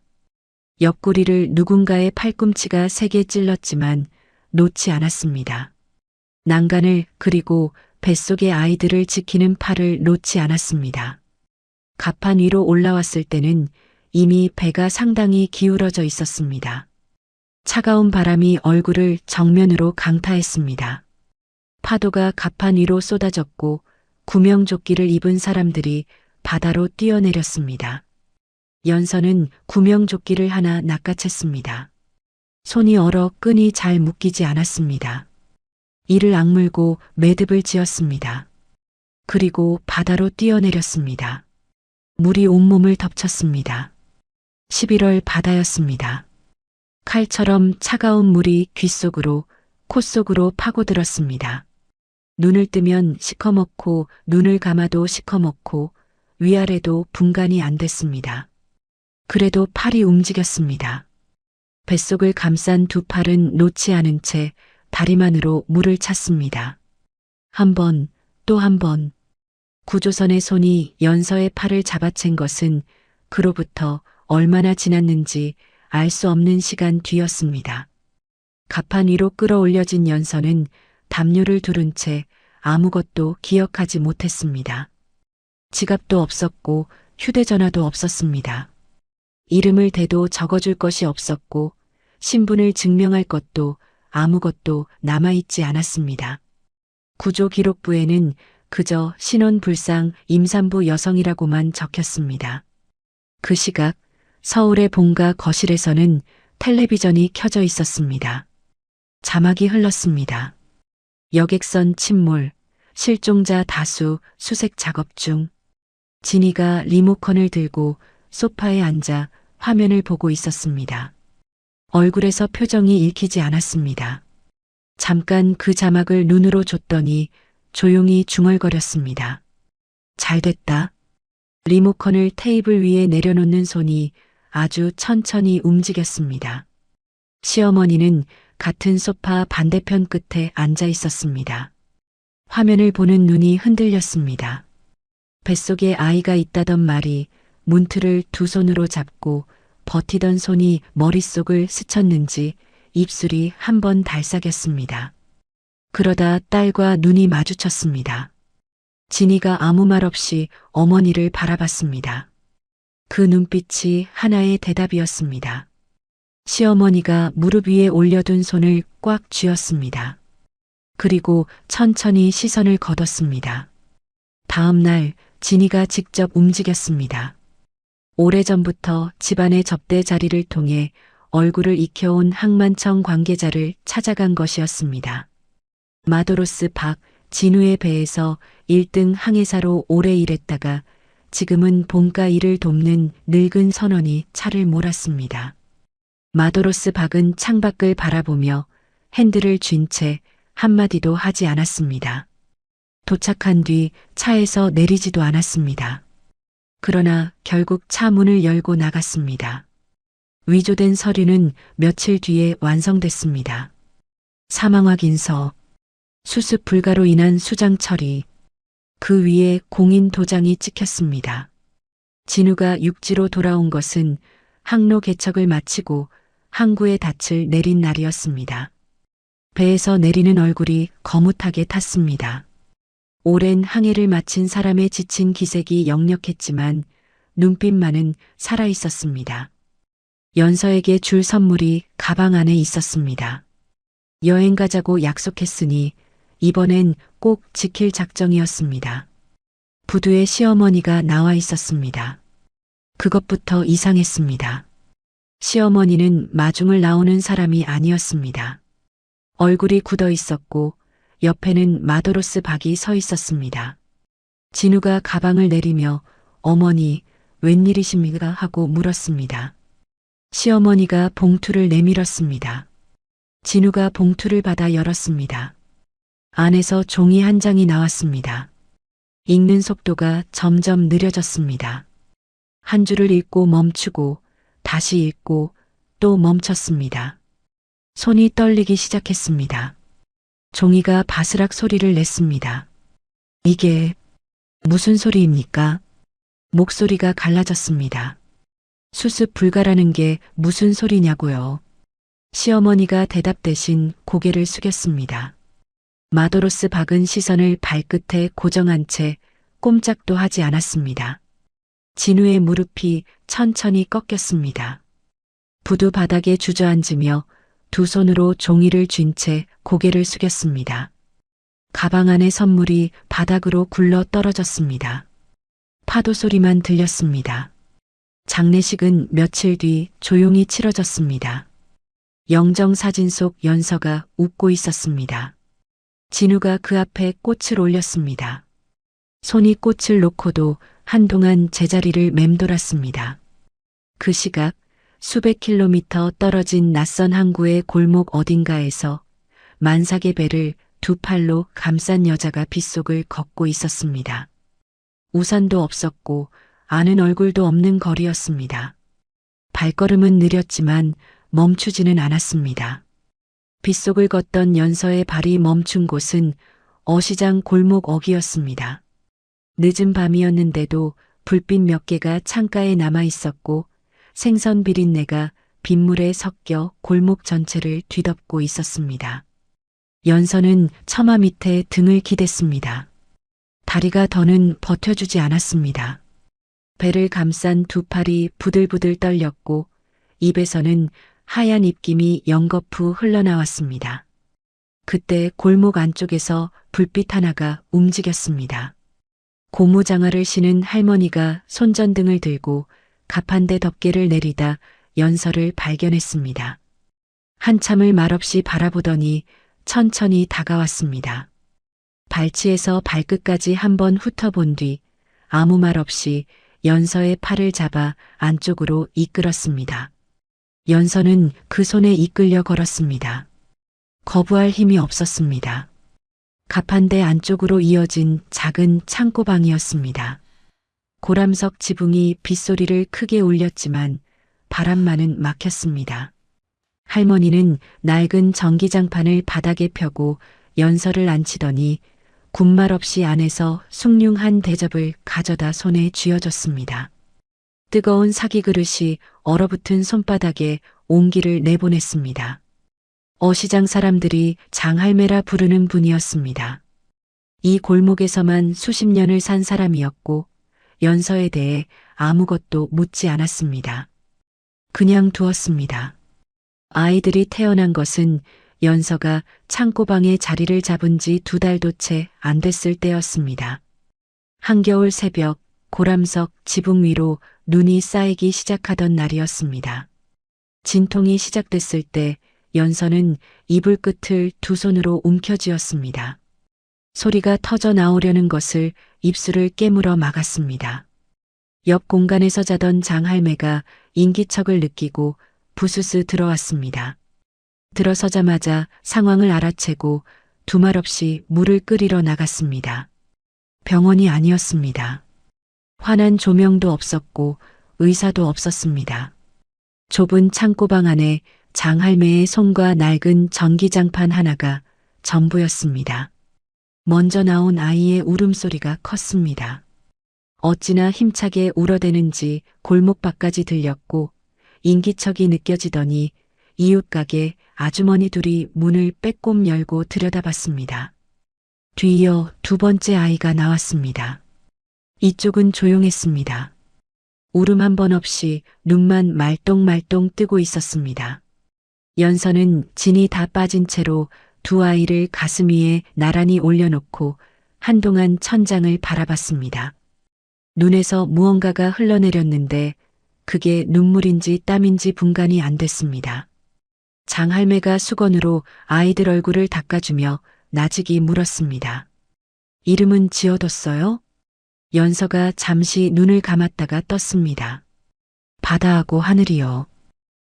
옆구리를 누군가의 팔꿈치가 세게 찔렀지만 놓지 않았습니다. 난간을 그리고 뱃속의 아이들을 지키는 팔을 놓지 않았습니다. 갑판 위로 올라왔을 때는 이미 배가 상당히 기울어져 있었습니다. 차가운 바람이 얼굴을 정면으로 강타했습니다. 파도가 갑판 위로 쏟아졌고 구명조끼를 입은 사람들이 바다로 뛰어내렸습니다. 연서는 구명조끼를 하나 낚아챘습니다. 손이 얼어 끈이 잘 묶이지 않았습니다. 이를 악물고 매듭을 지었습니다. 그리고 바다로 뛰어내렸습니다. 물이 온몸을 덮쳤습니다. 11월 바다였습니다. 칼처럼 차가운 물이 귓속으로 콧속으로 파고들었습니다. 눈을 뜨면 시커멓고 눈을 감아도 시커멓고 위아래도 분간이 안 됐습니다. 그래도 팔이 움직였습니다. 뱃속을 감싼 두 팔은 놓지 않은 채 다리만으로 물을 찼습니다. 한 번, 또 한 번. 구조선의 손이 연서의 팔을 잡아챈 것은 그로부터 얼마나 지났는지 알 수 없는 시간 뒤였습니다. 갑판 위로 끌어올려진 연서는 담요를 두른 채 아무것도 기억하지 못했습니다. 지갑도 없었고 휴대전화도 없었습니다. 이름을 대도 적어줄 것이 없었고 신분을 증명할 것도 아무것도 남아있지 않았습니다. 구조기록부에는 그저 신혼불상 임산부 여성이라고만 적혔습니다. 그 시각 서울의 본가 거실에서는 텔레비전이 켜져 있었습니다. 자막이 흘렀습니다. 여객선 침몰, 실종자 다수 수색 작업 중. 진이가 리모컨을 들고 소파에 앉아 화면을 보고 있었습니다. 얼굴에서 표정이 읽히지 않았습니다. 잠깐 그 자막을 눈으로 줬더니 조용히 중얼거렸습니다. 잘 됐다. 리모컨을 테이블 위에 내려놓는 손이 아주 천천히 움직였습니다. 시어머니는 같은 소파 반대편 끝에 앉아 있었습니다. 화면을 보는 눈이 흔들렸습니다. 뱃속에 아이가 있다던 말이 문틀을 두 손으로 잡고 버티던 손이 머릿속을 스쳤는지 입술이 한 번 달싹였습니다. 그러다 딸과 눈이 마주쳤습니다. 진이가 아무 말 없이 어머니를 바라봤습니다. 그 눈빛이 하나의 대답이었습니다. 시어머니가 무릎 위에 올려둔 손을 꽉 쥐었습니다. 그리고 천천히 시선을 걷었습니다. 다음 날 진이가 직접 움직였습니다. 오래전부터 집안의 접대 자리를 통해 얼굴을 익혀온 항만청 관계자를 찾아간 것이었습니다. 마도로스 박 진우의 배에서 1등 항해사로 오래 일했다가 지금은 본가 일을 돕는 늙은 선원이 차를 몰았습니다. 마도로스 박은 창밖을 바라보며 핸들을 쥔 채 한마디도 하지 않았습니다. 도착한 뒤 차에서 내리지도 않았습니다. 그러나 결국 차 문을 열고 나갔습니다. 위조된 서류는 며칠 뒤에 완성됐습니다. 사망 확인서, 수습 불가로 인한 수장 처리, 그 위에 공인 도장이 찍혔습니다. 진우가 육지로 돌아온 것은 항로 개척을 마치고 항구에 닻을 내린 날이었습니다. 배에서 내리는 얼굴이 거뭇하게 탔습니다. 오랜 항해를 마친 사람의 지친 기색이 역력했지만 눈빛만은 살아있었습니다. 연서에게 줄 선물이 가방 안에 있었습니다. 여행 가자고 약속했으니 이번엔 꼭 지킬 작정이었습니다. 부두에 시어머니가 나와 있었습니다. 그것부터 이상했습니다. 시어머니는 마중을 나오는 사람이 아니었습니다. 얼굴이 굳어 있었고 옆에는 마도로스 박이 서 있었습니다. 진우가 가방을 내리며 어머니 웬일이십니까 하고 물었습니다. 시어머니가 봉투를 내밀었습니다. 진우가 봉투를 받아 열었습니다. 안에서 종이 한 장이 나왔습니다. 읽는 속도가 점점 느려졌습니다. 한 줄을 읽고 멈추고 다시 읽고 또 멈췄습니다. 손이 떨리기 시작했습니다. 종이가 바스락 소리를 냈습니다. 이게 무슨 소리입니까? 목소리가 갈라졌습니다. 수습 불가라는 게 무슨 소리냐고요. 시어머니가 대답 대신 고개를 숙였습니다. 마도로스 박은 시선을 발끝에 고정한 채 꼼짝도 하지 않았습니다. 진우의 무릎이 천천히 꺾였습니다. 부두 바닥에 주저앉으며 두 손으로 종이를 쥔 채 고개를 숙였습니다. 가방 안의 선물이 바닥으로 굴러 떨어졌습니다. 파도 소리만 들렸습니다. 장례식은 며칠 뒤 조용히 치러졌습니다. 영정 사진 속 연서가 웃고 있었습니다. 진우가 그 앞에 꽃을 올렸습니다. 손이 꽃을 놓고도 한동안 제자리를 맴돌았습니다. 그 시각 수백 킬로미터 떨어진 낯선 항구의 골목 어딘가에서 만삭의 배를 두 팔로 감싼 여자가 빗속을 걷고 있었습니다. 우산도 없었고 아는 얼굴도 없는 거리였습니다. 발걸음은 느렸지만 멈추지는 않았습니다. 빗속을 걷던 연서의 발이 멈춘 곳은 어시장 골목 어귀였습니다. 늦은 밤이었는데도 불빛 몇 개가 창가에 남아 있었고 생선 비린내가 빗물에 섞여 골목 전체를 뒤덮고 있었습니다. 연서는 처마 밑에 등을 기댔습니다. 다리가 더는 버텨주지 않았습니다. 배를 감싼 두 팔이 부들부들 떨렸고 입에서는 하얀 입김이 연거푸 흘러나왔습니다. 그때 골목 안쪽에서 불빛 하나가 움직였습니다. 고무장화를 신은 할머니가 손전등을 들고 가판대 덮개를 내리다 연서를 발견했습니다. 한참을 말없이 바라보더니 천천히 다가왔습니다. 발치에서 발끝까지 한번 훑어본 뒤 아무 말 없이 연서의 팔을 잡아 안쪽으로 이끌었습니다. 연서는 그 손에 이끌려 걸었습니다. 거부할 힘이 없었습니다. 가판대 안쪽으로 이어진 작은 창고방이었습니다. 고람석 지붕이 빗소리를 크게 울렸지만 바람만은 막혔습니다. 할머니는 낡은 전기장판을 바닥에 펴고 연서를 앉히더니 군말 없이 안에서 숭늉 한 대접을 가져다 손에 쥐어줬습니다. 뜨거운 사기 그릇이 얼어붙은 손바닥에 온기를 내보냈습니다. 어시장 사람들이 장할매라 부르는 분이었습니다. 이 골목에서만 수십 년을 산 사람이었고 연서에 대해 아무것도 묻지 않았습니다. 그냥 두었습니다. 아이들이 태어난 것은 연서가 창고방에 자리를 잡은 지 2달도 채 안 됐을 때였습니다. 한겨울 새벽 고람석 지붕 위로 눈이 쌓이기 시작하던 날이었습니다. 진통이 시작됐을 때 연서는 이불 끝을 두 손으로 움켜쥐었습니다. 소리가 터져 나오려는 것을 입술을 깨물어 막았습니다. 옆 공간에서 자던 장할매가 인기척을 느끼고 부스스 들어왔습니다. 들어서자마자 상황을 알아채고 두말 없이 물을 끓이러 나갔습니다. 병원이 아니었습니다. 환한 조명도 없었고 의사도 없었습니다. 좁은 창고방 안에 장할매의 손과 낡은 전기장판 하나가 전부였습니다. 먼저 나온 아이의 울음소리가 컸습니다. 어찌나 힘차게 울어대는지 골목밖까지 들렸고 인기척이 느껴지더니 이웃가게 아주머니 둘이 문을 빼꼼 열고 들여다봤습니다. 뒤이어 두 번째 아이가 나왔습니다. 이쪽은 조용했습니다. 울음 한 번 없이 눈만 말똥말똥 뜨고 있었습니다. 연서는 진이 다 빠진 채로 두 아이를 가슴 위에 나란히 올려놓고 한동안 천장을 바라봤습니다. 눈에서 무언가가 흘러내렸는데 그게 눈물인지 땀인지 분간이 안 됐습니다. 장할매가 수건으로 아이들 얼굴을 닦아주며 나직이 물었습니다. 이름은 지어뒀어요? 연서가 잠시 눈을 감았다가 떴습니다. 바다하고 하늘이요.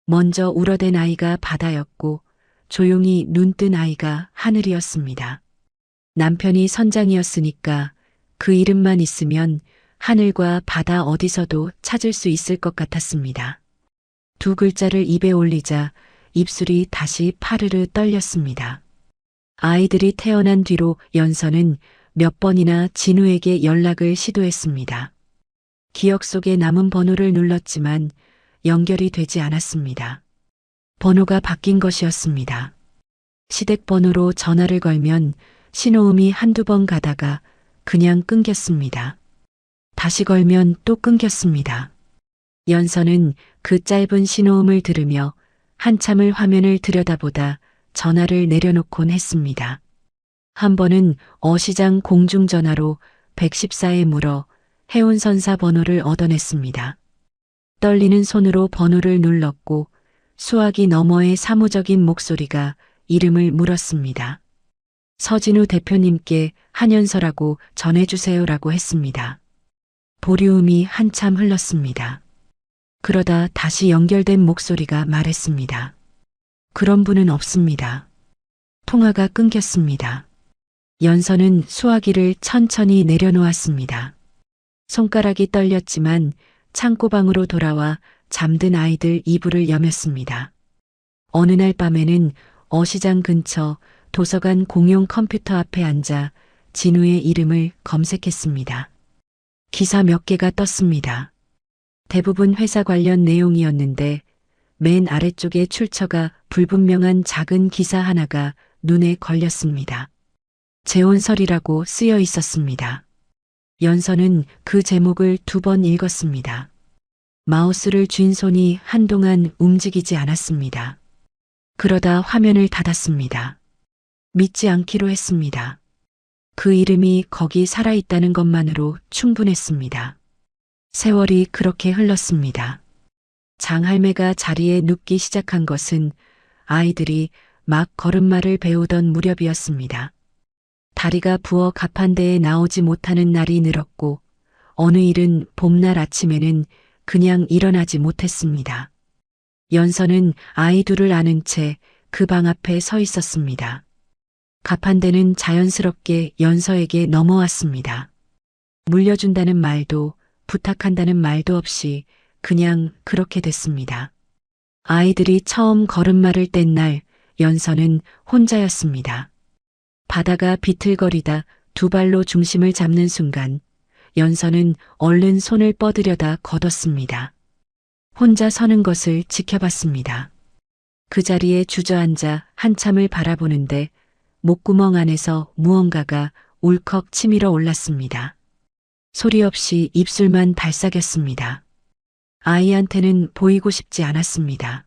먼저 울어댄 아이가 바다였고 조용히 눈뜬 아이가 하늘이었습니다. 남편이 선장이었으니까 그 이름만 있으면 하늘과 바다 어디서도 찾을 수 있을 것 같았습니다. 두 글자를 입에 올리자 입술이 다시 파르르 떨렸습니다. 아이들이 태어난 뒤로 연서는 몇 번이나 진우에게 연락을 시도했습니다. 기억 속에 남은 번호를 눌렀지만 연결이 되지 않았습니다. 번호가 바뀐 것이었습니다. 시댁번호로 전화를 걸면 신호음이 한두 번 가다가 그냥 끊겼습니다. 다시 걸면 또 끊겼습니다. 연서는 그 짧은 신호음을 들으며 한참을 화면을 들여다보다 전화를 내려놓곤 했습니다. 한 번은 어시장 공중전화로 114에 물어 해운선사 번호를 얻어냈습니다. 떨리는 손으로 번호를 눌렀고 수화기 너머의 사무적인 목소리가 이름을 물었습니다. 서진우 대표님께 한연서라고 전해주세요라고 했습니다. 보류음이 한참 흘렀습니다. 그러다 다시 연결된 목소리가 말했습니다. 그런 분은 없습니다. 통화가 끊겼습니다. 연서는 수화기를 천천히 내려놓았습니다. 손가락이 떨렸지만 창고방으로 돌아와 잠든 아이들 이불을 여몄습니다. 어느 날 밤에는 어시장 근처 도서관 공용 컴퓨터 앞에 앉아 진우의 이름을 검색했습니다. 기사 몇 개가 떴습니다. 대부분 회사 관련 내용이었는데 맨 아래쪽에 출처가 불분명한 작은 기사 하나가 눈에 걸렸습니다. 재혼설이라고 쓰여 있었습니다. 연서는 그 제목을 두 번 읽었습니다. 마우스를 쥔 손이 한동안 움직이지 않았습니다. 그러다 화면을 닫았습니다. 믿지 않기로 했습니다. 그 이름이 거기 살아있다는 것만으로 충분했습니다. 세월이 그렇게 흘렀습니다. 장할매가 자리에 눕기 시작한 것은 아이들이 막 걸음마를 배우던 무렵이었습니다. 다리가 부어 가판대에 나오지 못하는 날이 늘었고 어느 일은 봄날 아침에는 그냥 일어나지 못했습니다. 연서는 아이 둘을 안은 채 그 방 앞에 서 있었습니다. 가판대는 자연스럽게 연서에게 넘어왔습니다. 물려준다는 말도 부탁한다는 말도 없이 그냥 그렇게 됐습니다. 아이들이 처음 걸음마를 뗀 날 연서는 혼자였습니다. 바다가 비틀거리다 두 발로 중심을 잡는 순간 연서는 얼른 손을 뻗으려다 걷었습니다. 혼자 서는 것을 지켜봤습니다. 그 자리에 주저앉아 한참을 바라보는데 목구멍 안에서 무언가가 울컥 치밀어 올랐습니다. 소리 없이 입술만 발삭였습니다. 아이한테는 보이고 싶지 않았습니다.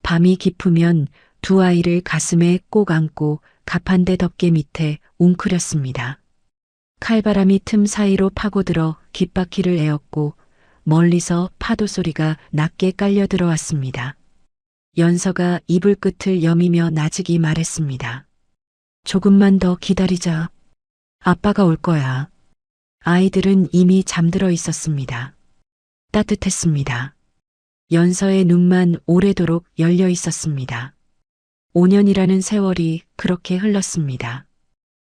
밤이 깊으면 두 아이를 가슴에 꼭 안고 가판대 덮개 밑에 웅크렸습니다. 칼바람이 틈 사이로 파고들어 깃바퀴를 에었고 멀리서 파도 소리가 낮게 깔려 들어왔습니다. 연서가 이불 끝을 여미며 나직이 말했습니다. 조금만 더 기다리자. 아빠가 올 거야. 아이들은 이미 잠들어 있었습니다. 따뜻했습니다. 연서의 눈만 오래도록 열려 있었습니다. 5년이라는 세월이 그렇게 흘렀습니다.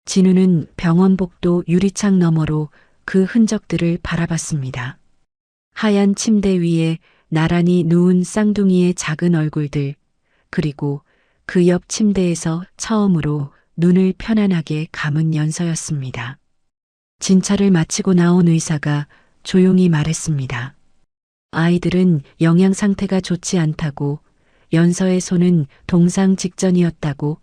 진우는 병원 복도 유리창 너머로 그 흔적들을 바라봤습니다. 하얀 침대 위에 나란히 누운 쌍둥이의 작은 얼굴들, 그리고 그 옆 침대에서 처음으로 눈을 편안하게 감은 연서였습니다. 진찰을 마치고 나온 의사가 조용히 말했습니다. 아이들은 영양 상태가 좋지 않다고, 연서의 손은 동상 직전이었다고,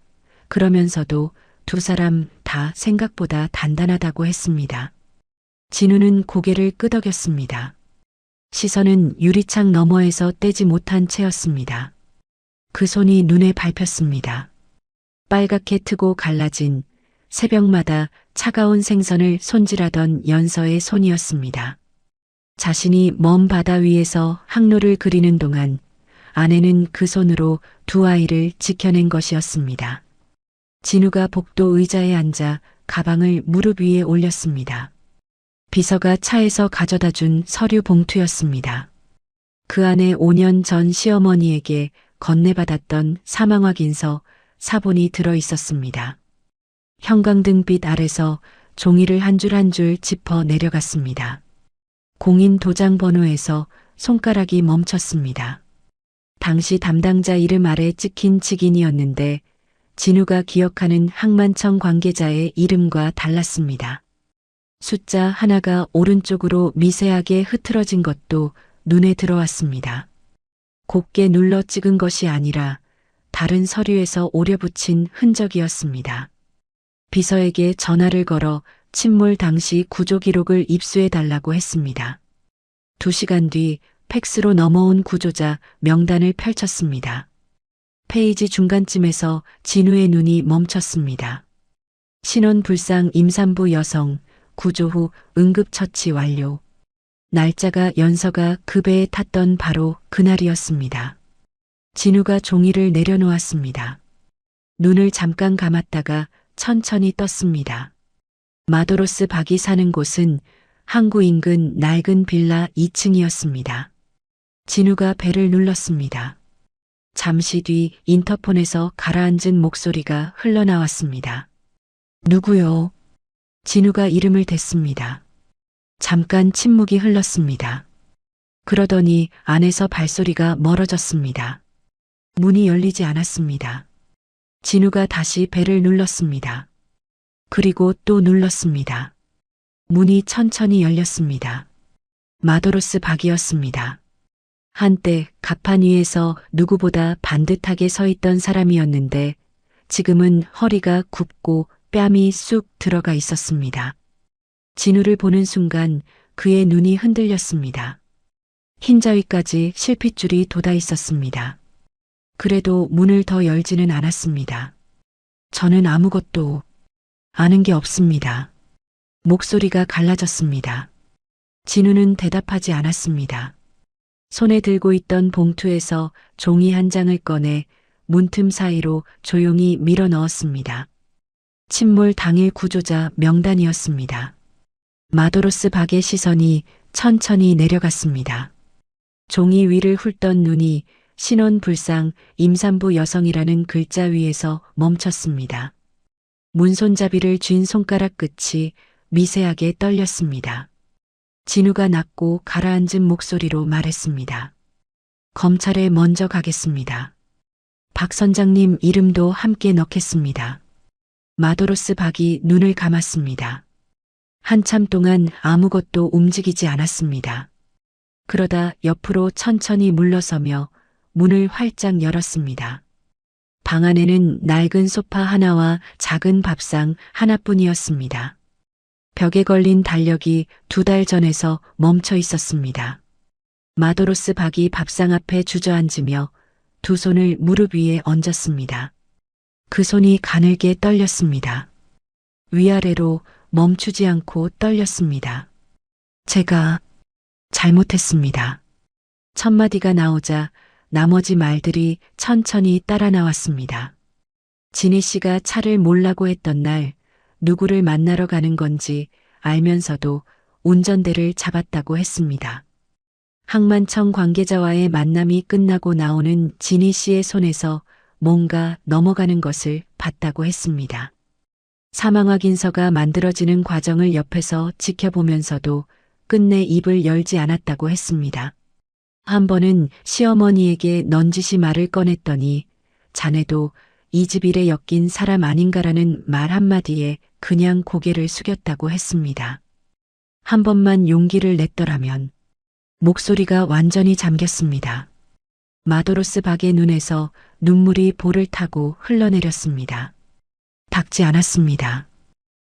그러면서도 두 사람 다 생각보다 단단하다고 했습니다. 진우는 고개를 끄덕였습니다. 시선은 유리창 너머에서 떼지 못한 채였습니다. 그 손이 눈에 밟혔습니다. 빨갛게 트고 갈라진 새벽마다 차가운 생선을 손질하던 연서의 손이었습니다. 자신이 먼 바다 위에서 항로를 그리는 동안 아내는 그 손으로 두 아이를 지켜낸 것이었습니다. 진우가 복도 의자에 앉아 가방을 무릎 위에 올렸습니다. 비서가 차에서 가져다 준 서류 봉투였습니다. 그 안에 5년 전 시어머니에게 건네받았던 사망 확인서 사본이 들어 있었습니다. 형광등빛 아래서 종이를 한 줄 한 줄 짚어 내려갔습니다. 공인 도장 번호에서 손가락이 멈췄습니다. 당시 담당자 이름 아래 찍힌 직인이었는데 진우가 기억하는 항만청 관계자의 이름과 달랐습니다. 숫자 하나가 오른쪽으로 미세하게 흐트러진 것도 눈에 들어왔습니다. 곱게 눌러 찍은 것이 아니라 다른 서류에서 오려붙인 흔적이었습니다. 비서에게 전화를 걸어 침몰 당시 구조 기록을 입수해 달라고 했습니다. 2시간 뒤 팩스로 넘어온 구조자 명단을 펼쳤습니다. 페이지 중간쯤에서 진우의 눈이 멈췄습니다. 신원 불상 임산부 여성, 구조 후 응급처치 완료. 날짜가 연서가 그 배에 탔던 바로 그날이었습니다. 진우가 종이를 내려놓았습니다. 눈을 잠깐 감았다가 천천히 떴습니다. 마도로스 박이 사는 곳은 항구 인근 낡은 빌라 2층이었습니다. 진우가 벨을 눌렀습니다. 잠시 뒤 인터폰에서 가라앉은 목소리가 흘러나왔습니다. 누구요? 진우가 이름을 댔습니다. 잠깐 침묵이 흘렀습니다. 그러더니 안에서 발소리가 멀어졌습니다. 문이 열리지 않았습니다. 진우가 다시 벨을 눌렀습니다. 그리고 또 눌렀습니다. 문이 천천히 열렸습니다. 마도로스 박이었습니다. 한때 갑판 위에서 누구보다 반듯하게 서 있던 사람이었는데 지금은 허리가 굽고 뺨이 쑥 들어가 있었습니다. 진우를 보는 순간 그의 눈이 흔들렸습니다. 흰자위까지 실핏줄이 돋아 있었습니다. 그래도 문을 더 열지는 않았습니다. 저는 아무것도 아는 게 없습니다. 목소리가 갈라졌습니다. 진우는 대답하지 않았습니다. 손에 들고 있던 봉투에서 종이 한 장을 꺼내 문틈 사이로 조용히 밀어 넣었습니다. 침몰 당일 구조자 명단이었습니다. 마도로스 박의 시선이 천천히 내려갔습니다. 종이 위를 훑던 눈이 신원 불상 임산부 여성이라는 글자 위에서 멈췄습니다. 문손잡이를 쥔 손가락 끝이 미세하게 떨렸습니다. 진우가 낮고 가라앉은 목소리로 말했습니다. 검찰에 먼저 가겠습니다. 박 선장님 이름도 함께 넣겠습니다. 마도로스 박이 눈을 감았습니다. 한참 동안 아무것도 움직이지 않았습니다. 그러다 옆으로 천천히 물러서며 문을 활짝 열었습니다. 방 안에는 낡은 소파 하나와 작은 밥상 하나뿐이었습니다. 벽에 걸린 달력이 2달 전에서 멈춰 있었습니다. 마도로스 박이 밥상 앞에 주저앉으며 두 손을 무릎 위에 얹었습니다. 그 손이 가늘게 떨렸습니다. 위아래로 멈추지 않고 떨렸습니다. 제가 잘못했습니다. 첫 마디가 나오자 나머지 말들이 천천히 따라 나왔습니다. 진희 씨가 차를 몰라고 했던 날 누구를 만나러 가는 건지 알면서도 운전대를 잡았다고 했습니다. 항만청 관계자와의 만남이 끝나고 나오는 진희 씨의 손에서 뭔가 넘어가는 것을 봤다고 했습니다. 사망 확인서가 만들어지는 과정을 옆에서 지켜보면서도 끝내 입을 열지 않았다고 했습니다. 한 번은 시어머니에게 넌지시 말을 꺼냈더니 자네도 이 집 일에 엮인 사람 아닌가라는 말 한마디에 그냥 고개를 숙였다고 했습니다. 한 번만 용기를 냈더라면 목소리가 완전히 잠겼습니다. 마도로스 박의 눈에서 눈물이 볼을 타고 흘러내렸습니다. 닦지 않았습니다.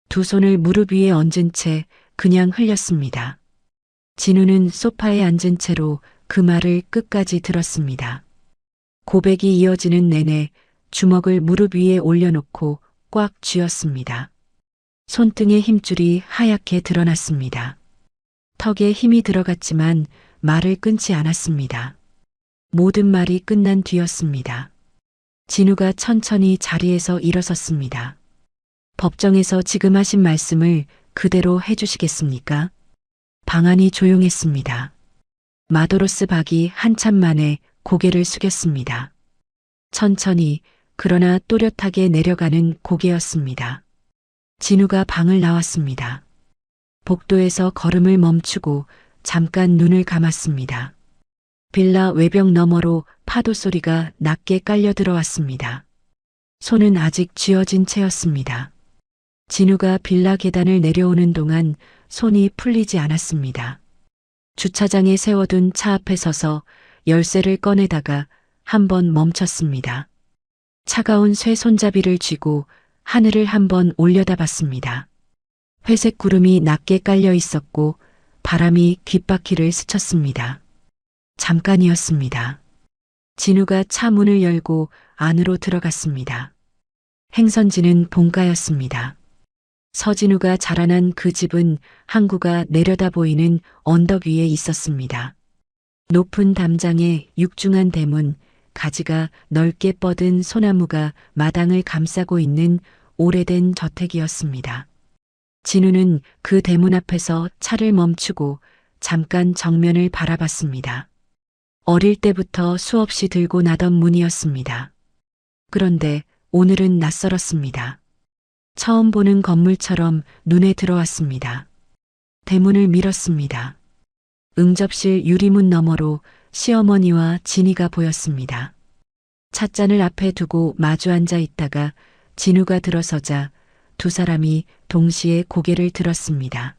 두 손을 무릎 위에 얹은 채 그냥 흘렸습니다. 진우는 소파에 앉은 채로 그 말을 끝까지 들었습니다. 고백이 이어지는 내내 주먹을 무릎 위에 올려놓고 꽉 쥐었습니다. 손등의 힘줄이 하얗게 드러났습니다. 턱에 힘이 들어갔지만 말을 끊지 않았습니다. 모든 말이 끝난 뒤였습니다. 진우가 천천히 자리에서 일어섰습니다. 법정에서 지금 하신 말씀을 그대로 해주시겠습니까? 방안이 조용했습니다. 마도로스 박이 한참 만에 고개를 숙였습니다. 천천히 그러나 또렷하게 내려가는 고개였습니다. 진우가 방을 나왔습니다. 복도에서 걸음을 멈추고 잠깐 눈을 감았습니다. 빌라 외벽 너머로 파도 소리가 낮게 깔려 들어왔습니다. 손은 아직 쥐어진 채였습니다. 진우가 빌라 계단을 내려오는 동안 손이 풀리지 않았습니다. 주차장에 세워둔 차 앞에 서서 열쇠를 꺼내다가 한번 멈췄습니다. 차가운 쇠 손잡이를 쥐고 하늘을 한번 올려다봤습니다. 회색 구름이 낮게 깔려 있었고 바람이 귓바퀴를 스쳤습니다. 잠깐이었습니다. 진우가 차 문을 열고 안으로 들어갔습니다. 행선지는 본가였습니다. 서진우가 자라난 그 집은 항구가 내려다 보이는 언덕 위에 있었습니다. 높은 담장에 육중한 대문, 가지가 넓게 뻗은 소나무가 마당을 감싸고 있는 오래된 저택이었습니다. 진우는 그 대문 앞에서 차를 멈추고 잠깐 정면을 바라봤습니다. 어릴 때부터 수없이 들고 나던 문이었습니다. 그런데 오늘은 낯설었습니다. 처음 보는 건물처럼 눈에 들어왔습니다. 대문을 밀었습니다. 응접실 유리문 너머로 시어머니와 진이가 보였습니다. 찻잔을 앞에 두고 마주 앉아 있다가 진우가 들어서자 두 사람이 동시에 고개를 들었습니다.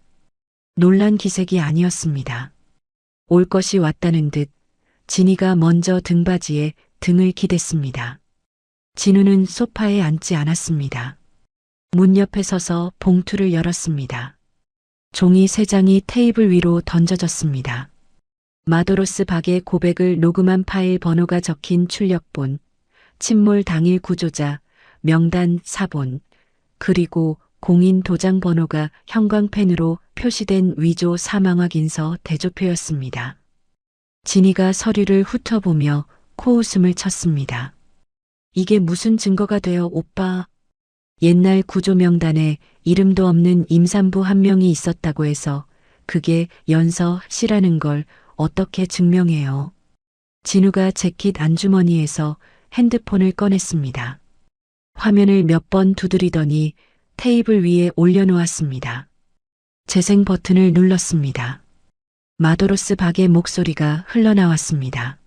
놀란 기색이 아니었습니다. 올 것이 왔다는 듯 진이가 먼저 등받이에 등을 기댔습니다. 진우는 소파에 앉지 않았습니다. 문 옆에 서서 봉투를 열었습니다. 종이 3장이 테이블 위로 던져졌습니다. 마도로스 박의 고백을 녹음한 파일 번호가 적힌 출력본, 침몰 당일 구조자, 명단 사본, 그리고 공인 도장 번호가 형광펜으로 표시된 위조 사망확인서 대조표였습니다. 진이가 서류를 훑어보며 코웃음을 쳤습니다. 이게 무슨 증거가 돼요, 오빠? 옛날 구조 명단에 이름도 없는 임산부 한 명이 있었다고 해서 그게 연서 씨라는 걸 어떻게 증명해요? 진우가 재킷 안주머니에서 핸드폰을 꺼냈습니다. 화면을 몇 번 두드리더니 테이블 위에 올려놓았습니다. 재생 버튼을 눌렀습니다. 마도로스 박의 목소리가 흘러나왔습니다.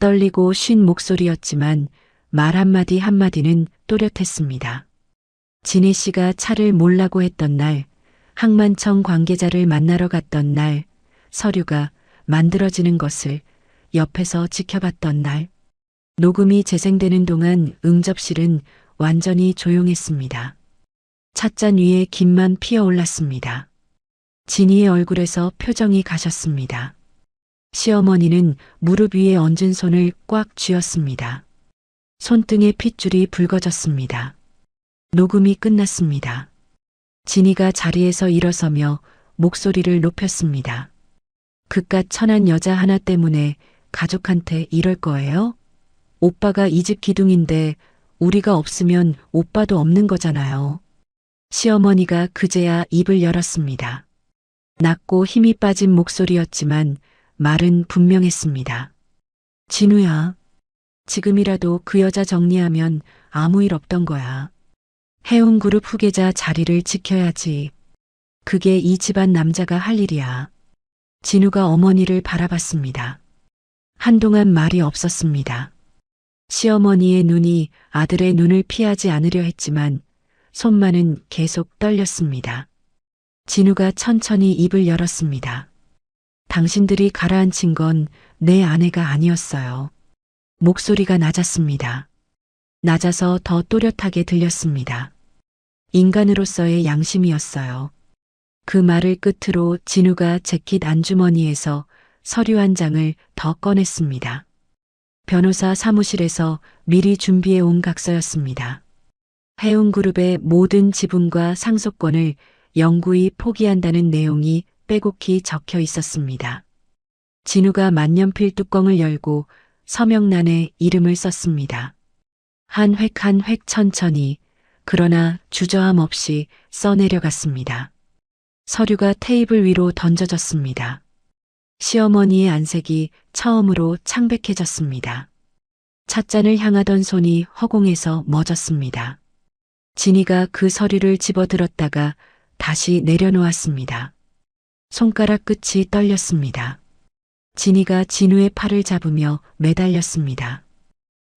떨리고 쉰 목소리였지만 말 한마디 한마디는 또렷했습니다. 진희 씨가 차를 몰라고 했던 날, 항만청 관계자를 만나러 갔던 날, 서류가 만들어지는 것을 옆에서 지켜봤던 날, 녹음이 재생되는 동안 응접실은 완전히 조용했습니다. 찻잔 위에 김만 피어올랐습니다. 진희의 얼굴에서 표정이 가셨습니다. 시어머니는 무릎 위에 얹은 손을 꽉 쥐었습니다. 손등의 핏줄이 붉어졌습니다. 녹음이 끝났습니다. 진희가 자리에서 일어서며 목소리를 높였습니다. 그깟 천한 여자 하나 때문에 가족한테 이럴 거예요? 오빠가 이 집 기둥인데 우리가 없으면 오빠도 없는 거잖아요. 시어머니가 그제야 입을 열었습니다. 낮고 힘이 빠진 목소리였지만 말은 분명했습니다. 진우야, 지금이라도 그 여자 정리하면 아무 일 없던 거야. 해운그룹 후계자 자리를 지켜야지. 그게 이 집안 남자가 할 일이야. 진우가 어머니를 바라봤습니다. 한동안 말이 없었습니다. 시어머니의 눈이 아들의 눈을 피하지 않으려 했지만 손만은 계속 떨렸습니다. 진우가 천천히 입을 열었습니다. 당신들이 가라앉힌 건 내 아내가 아니었어요. 목소리가 낮았습니다. 낮아서 더 또렷하게 들렸습니다. 인간으로서의 양심이었어요. 그 말을 끝으로 진우가 재킷 안주머니에서 서류 한 장을 더 꺼냈습니다. 변호사 사무실에서 미리 준비해 온 각서였습니다. 해운그룹의 모든 지분과 상속권을 영구히 포기한다는 내용이 빼곡히 적혀 있었습니다. 진우가 만년필 뚜껑을 열고 서명란에 이름을 썼습니다. 한 획 한 획 천천히 그러나 주저함 없이 써내려갔습니다. 서류가 테이블 위로 던져졌습니다. 시어머니의 안색이 처음으로 창백해졌습니다. 찻잔을 향하던 손이 허공에서 멎었습니다. 진이가 그 서류를 집어들었다가 다시 내려놓았습니다. 손가락 끝이 떨렸습니다. 진이가 진우의 팔을 잡으며 매달렸습니다.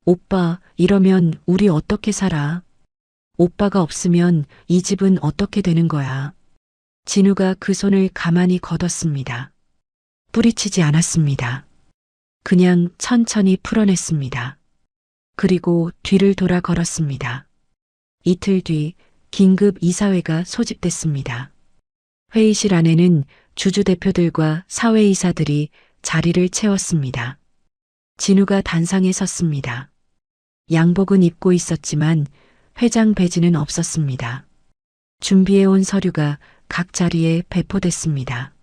오빠, 이러면 우리 어떻게 살아? 오빠가 없으면 이 집은 어떻게 되는 거야? 진우가 그 손을 가만히 걷었습니다. 뿌리치지 않았습니다. 그냥 천천히 풀어냈습니다. 그리고 뒤를 돌아 걸었습니다. 이틀 뒤 긴급 이사회가 소집됐습니다. 회의실 안에는 주주 대표들과 사회이사들이 자리를 채웠습니다. 진우가 단상에 섰습니다. 양복은 입고 있었지만 회장 배지는 없었습니다. 준비해온 서류가 각 자리에 배포됐습니다.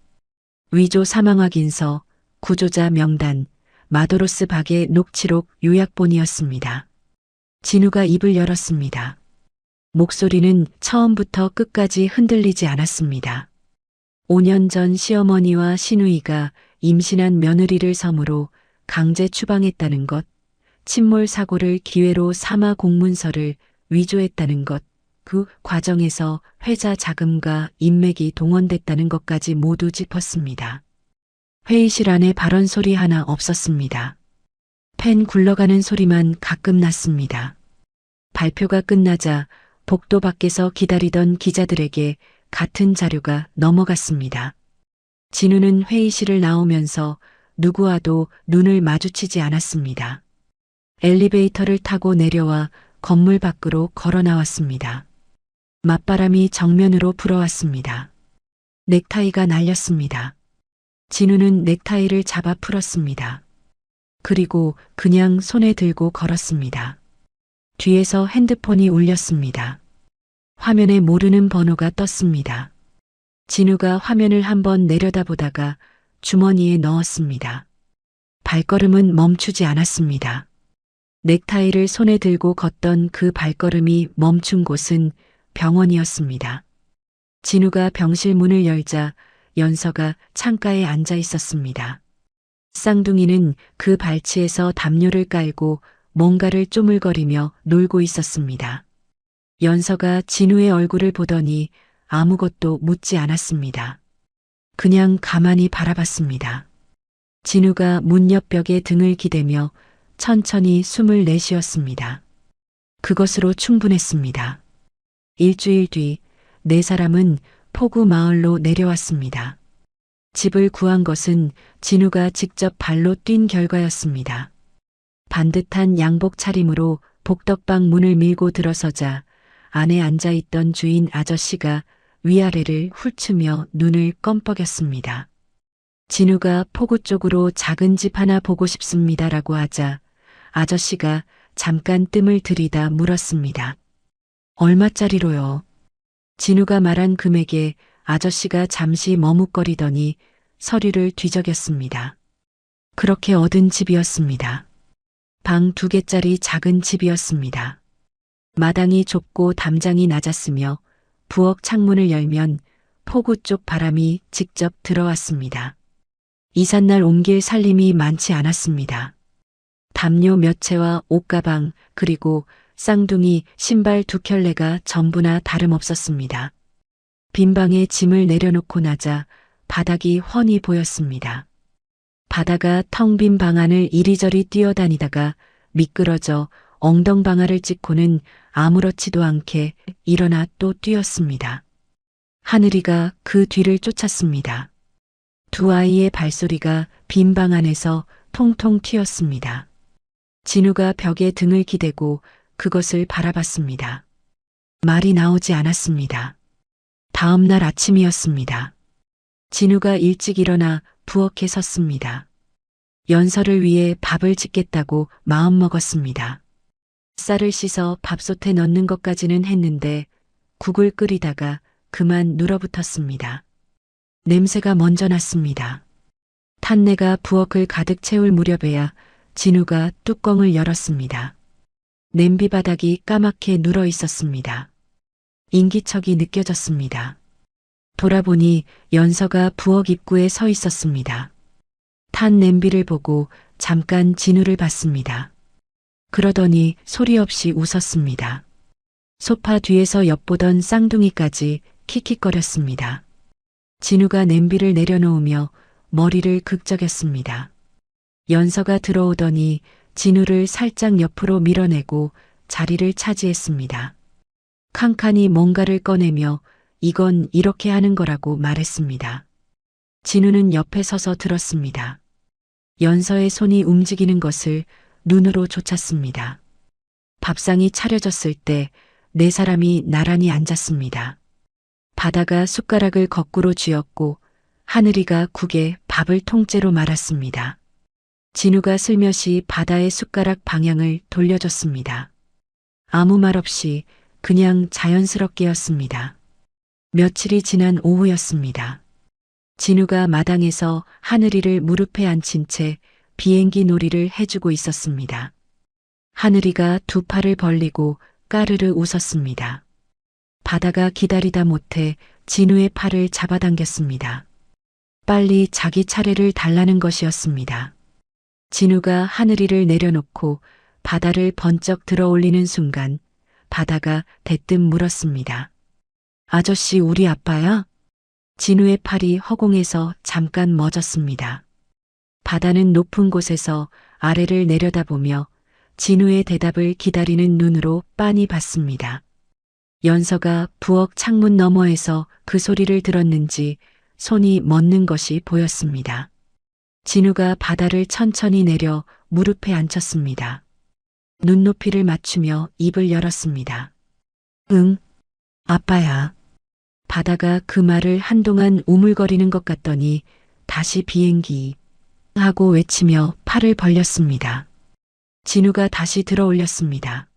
위조 사망 확인서, 구조자 명단, 마도로스 박의 녹취록 요약본이었습니다. 진우가 입을 열었습니다. 목소리는 처음부터 끝까지 흔들리지 않았습니다. 5년 전 시어머니와 시누이가 임신한 며느리를 섬으로 강제 추방했다는 것, 침몰 사고를 기회로 삼아 공문서를 위조했다는 것, 그 과정에서 회사 자금과 인맥이 동원됐다는 것까지 모두 짚었습니다. 회의실 안에 발언 소리 하나 없었습니다. 펜 굴러가는 소리만 가끔 났습니다. 발표가 끝나자 복도 밖에서 기다리던 기자들에게 같은 자료가 넘어갔습니다. 진우는 회의실을 나오면서 누구와도 눈을 마주치지 않았습니다. 엘리베이터를 타고 내려와 건물 밖으로 걸어 나왔습니다. 맞바람이 정면으로 불어왔습니다. 넥타이가 날렸습니다. 진우는 넥타이를 잡아 풀었습니다. 그리고 그냥 손에 들고 걸었습니다. 뒤에서 핸드폰이 울렸습니다. 화면에 모르는 번호가 떴습니다. 진우가 화면을 한번 내려다보다가 주머니에 넣었습니다. 발걸음은 멈추지 않았습니다. 넥타이를 손에 들고 걷던 그 발걸음이 멈춘 곳은 병원이었습니다. 진우가 병실 문을 열자 연서가 창가에 앉아 있었습니다. 쌍둥이는 그 발치에서 담요를 깔고 뭔가를 쪼물거리며 놀고 있었습니다. 연서가 진우의 얼굴을 보더니 아무것도 묻지 않았습니다. 그냥 가만히 바라봤습니다. 진우가 문 옆 벽에 등을 기대며 천천히 숨을 내쉬었습니다. 그것으로 충분했습니다. 일주일 뒤 네 사람은 포구 마을로 내려왔습니다. 집을 구한 것은 진우가 직접 발로 뛴 결과였습니다. 반듯한 양복 차림으로 복덕방 문을 밀고 들어서자 안에 앉아있던 주인 아저씨가 위아래를 훑으며 눈을 껌뻑였습니다. 진우가 포구 쪽으로 작은 집 하나 보고 싶습니다라고 하자 아저씨가 잠깐 뜸을 들이다 물었습니다. 얼마짜리로요? 진우가 말한 금액에 아저씨가 잠시 머뭇거리더니 서류를 뒤적였습니다. 그렇게 얻은 집이었습니다. 방 2개짜리 작은 집이었습니다. 마당이 좁고 담장이 낮았으며 부엌 창문을 열면 포구 쪽 바람이 직접 들어왔습니다. 이삿날 옮길 살림이 많지 않았습니다. 담요 몇 채와 옷가방 그리고 쌍둥이 신발 2켤레가 전부나 다름없었습니다. 빈 방에 짐을 내려놓고 나자 바닥이 훤히 보였습니다. 바다가 텅 빈 방 안을 이리저리 뛰어다니다가 미끄러져 엉덩방아를 찍고는 아무렇지도 않게 일어나 또 뛰었습니다. 하늘이가 그 뒤를 쫓았습니다. 두 아이의 발소리가 빈 방 안에서 통통 튀었습니다. 진우가 벽에 등을 기대고 그것을 바라봤습니다. 말이 나오지 않았습니다. 다음 날 아침이었습니다. 진우가 일찍 일어나 부엌에 섰습니다. 연서를 위해 밥을 짓겠다고 마음먹었습니다. 쌀을 씻어 밥솥에 넣는 것까지는 했는데 국을 끓이다가 그만 눌어붙었습니다. 냄새가 먼저 났습니다. 탄내가 부엌을 가득 채울 무렵에야 진우가 뚜껑을 열었습니다. 냄비 바닥이 까맣게 눌어 있었습니다. 인기척이 느껴졌습니다. 돌아보니 연서가 부엌 입구에 서 있었습니다. 탄 냄비를 보고 잠깐 진우를 봤습니다. 그러더니 소리 없이 웃었습니다. 소파 뒤에서 엿보던 쌍둥이까지 킥킥거렸습니다. 진우가 냄비를 내려놓으며 머리를 극적였습니다. 연서가 들어오더니 진우를 살짝 옆으로 밀어내고 자리를 차지했습니다. 칸칸이 뭔가를 꺼내며 이건 이렇게 하는 거라고 말했습니다. 진우는 옆에 서서 들었습니다. 연서의 손이 움직이는 것을 눈으로 쫓았습니다. 밥상이 차려졌을 때 네 사람이 나란히 앉았습니다. 바다가 숟가락을 거꾸로 쥐었고 하늘이가 국에 밥을 통째로 말았습니다. 진우가 슬며시 바다의 숟가락 방향을 돌려줬습니다. 아무 말 없이 그냥 자연스럽게였습니다. 며칠이 지난 오후였습니다. 진우가 마당에서 하늘이를 무릎에 앉힌 채 비행기 놀이를 해주고 있었습니다. 하늘이가 두 팔을 벌리고 까르르 웃었습니다. 바다가 기다리다 못해 진우의 팔을 잡아당겼습니다. 빨리 자기 차례를 달라는 것이었습니다. 진우가 하늘이를 내려놓고 바다를 번쩍 들어올리는 순간 바다가 대뜸 물었습니다. 아저씨 우리 아빠야? 진우의 팔이 허공에서 잠깐 멎었습니다. 바다는 높은 곳에서 아래를 내려다보며 진우의 대답을 기다리는 눈으로 빤히 봤습니다. 연서가 부엌 창문 너머에서 그 소리를 들었는지 손이 멎는 것이 보였습니다. 진우가 바다를 천천히 내려 무릎에 앉혔습니다. 눈높이를 맞추며 입을 열었습니다. 응, 아빠야. 바다가 그 말을 한동안 우물거리는 것 같더니 다시 비행기 하고 외치며 팔을 벌렸습니다. 진우가 다시 들어 올렸습니다.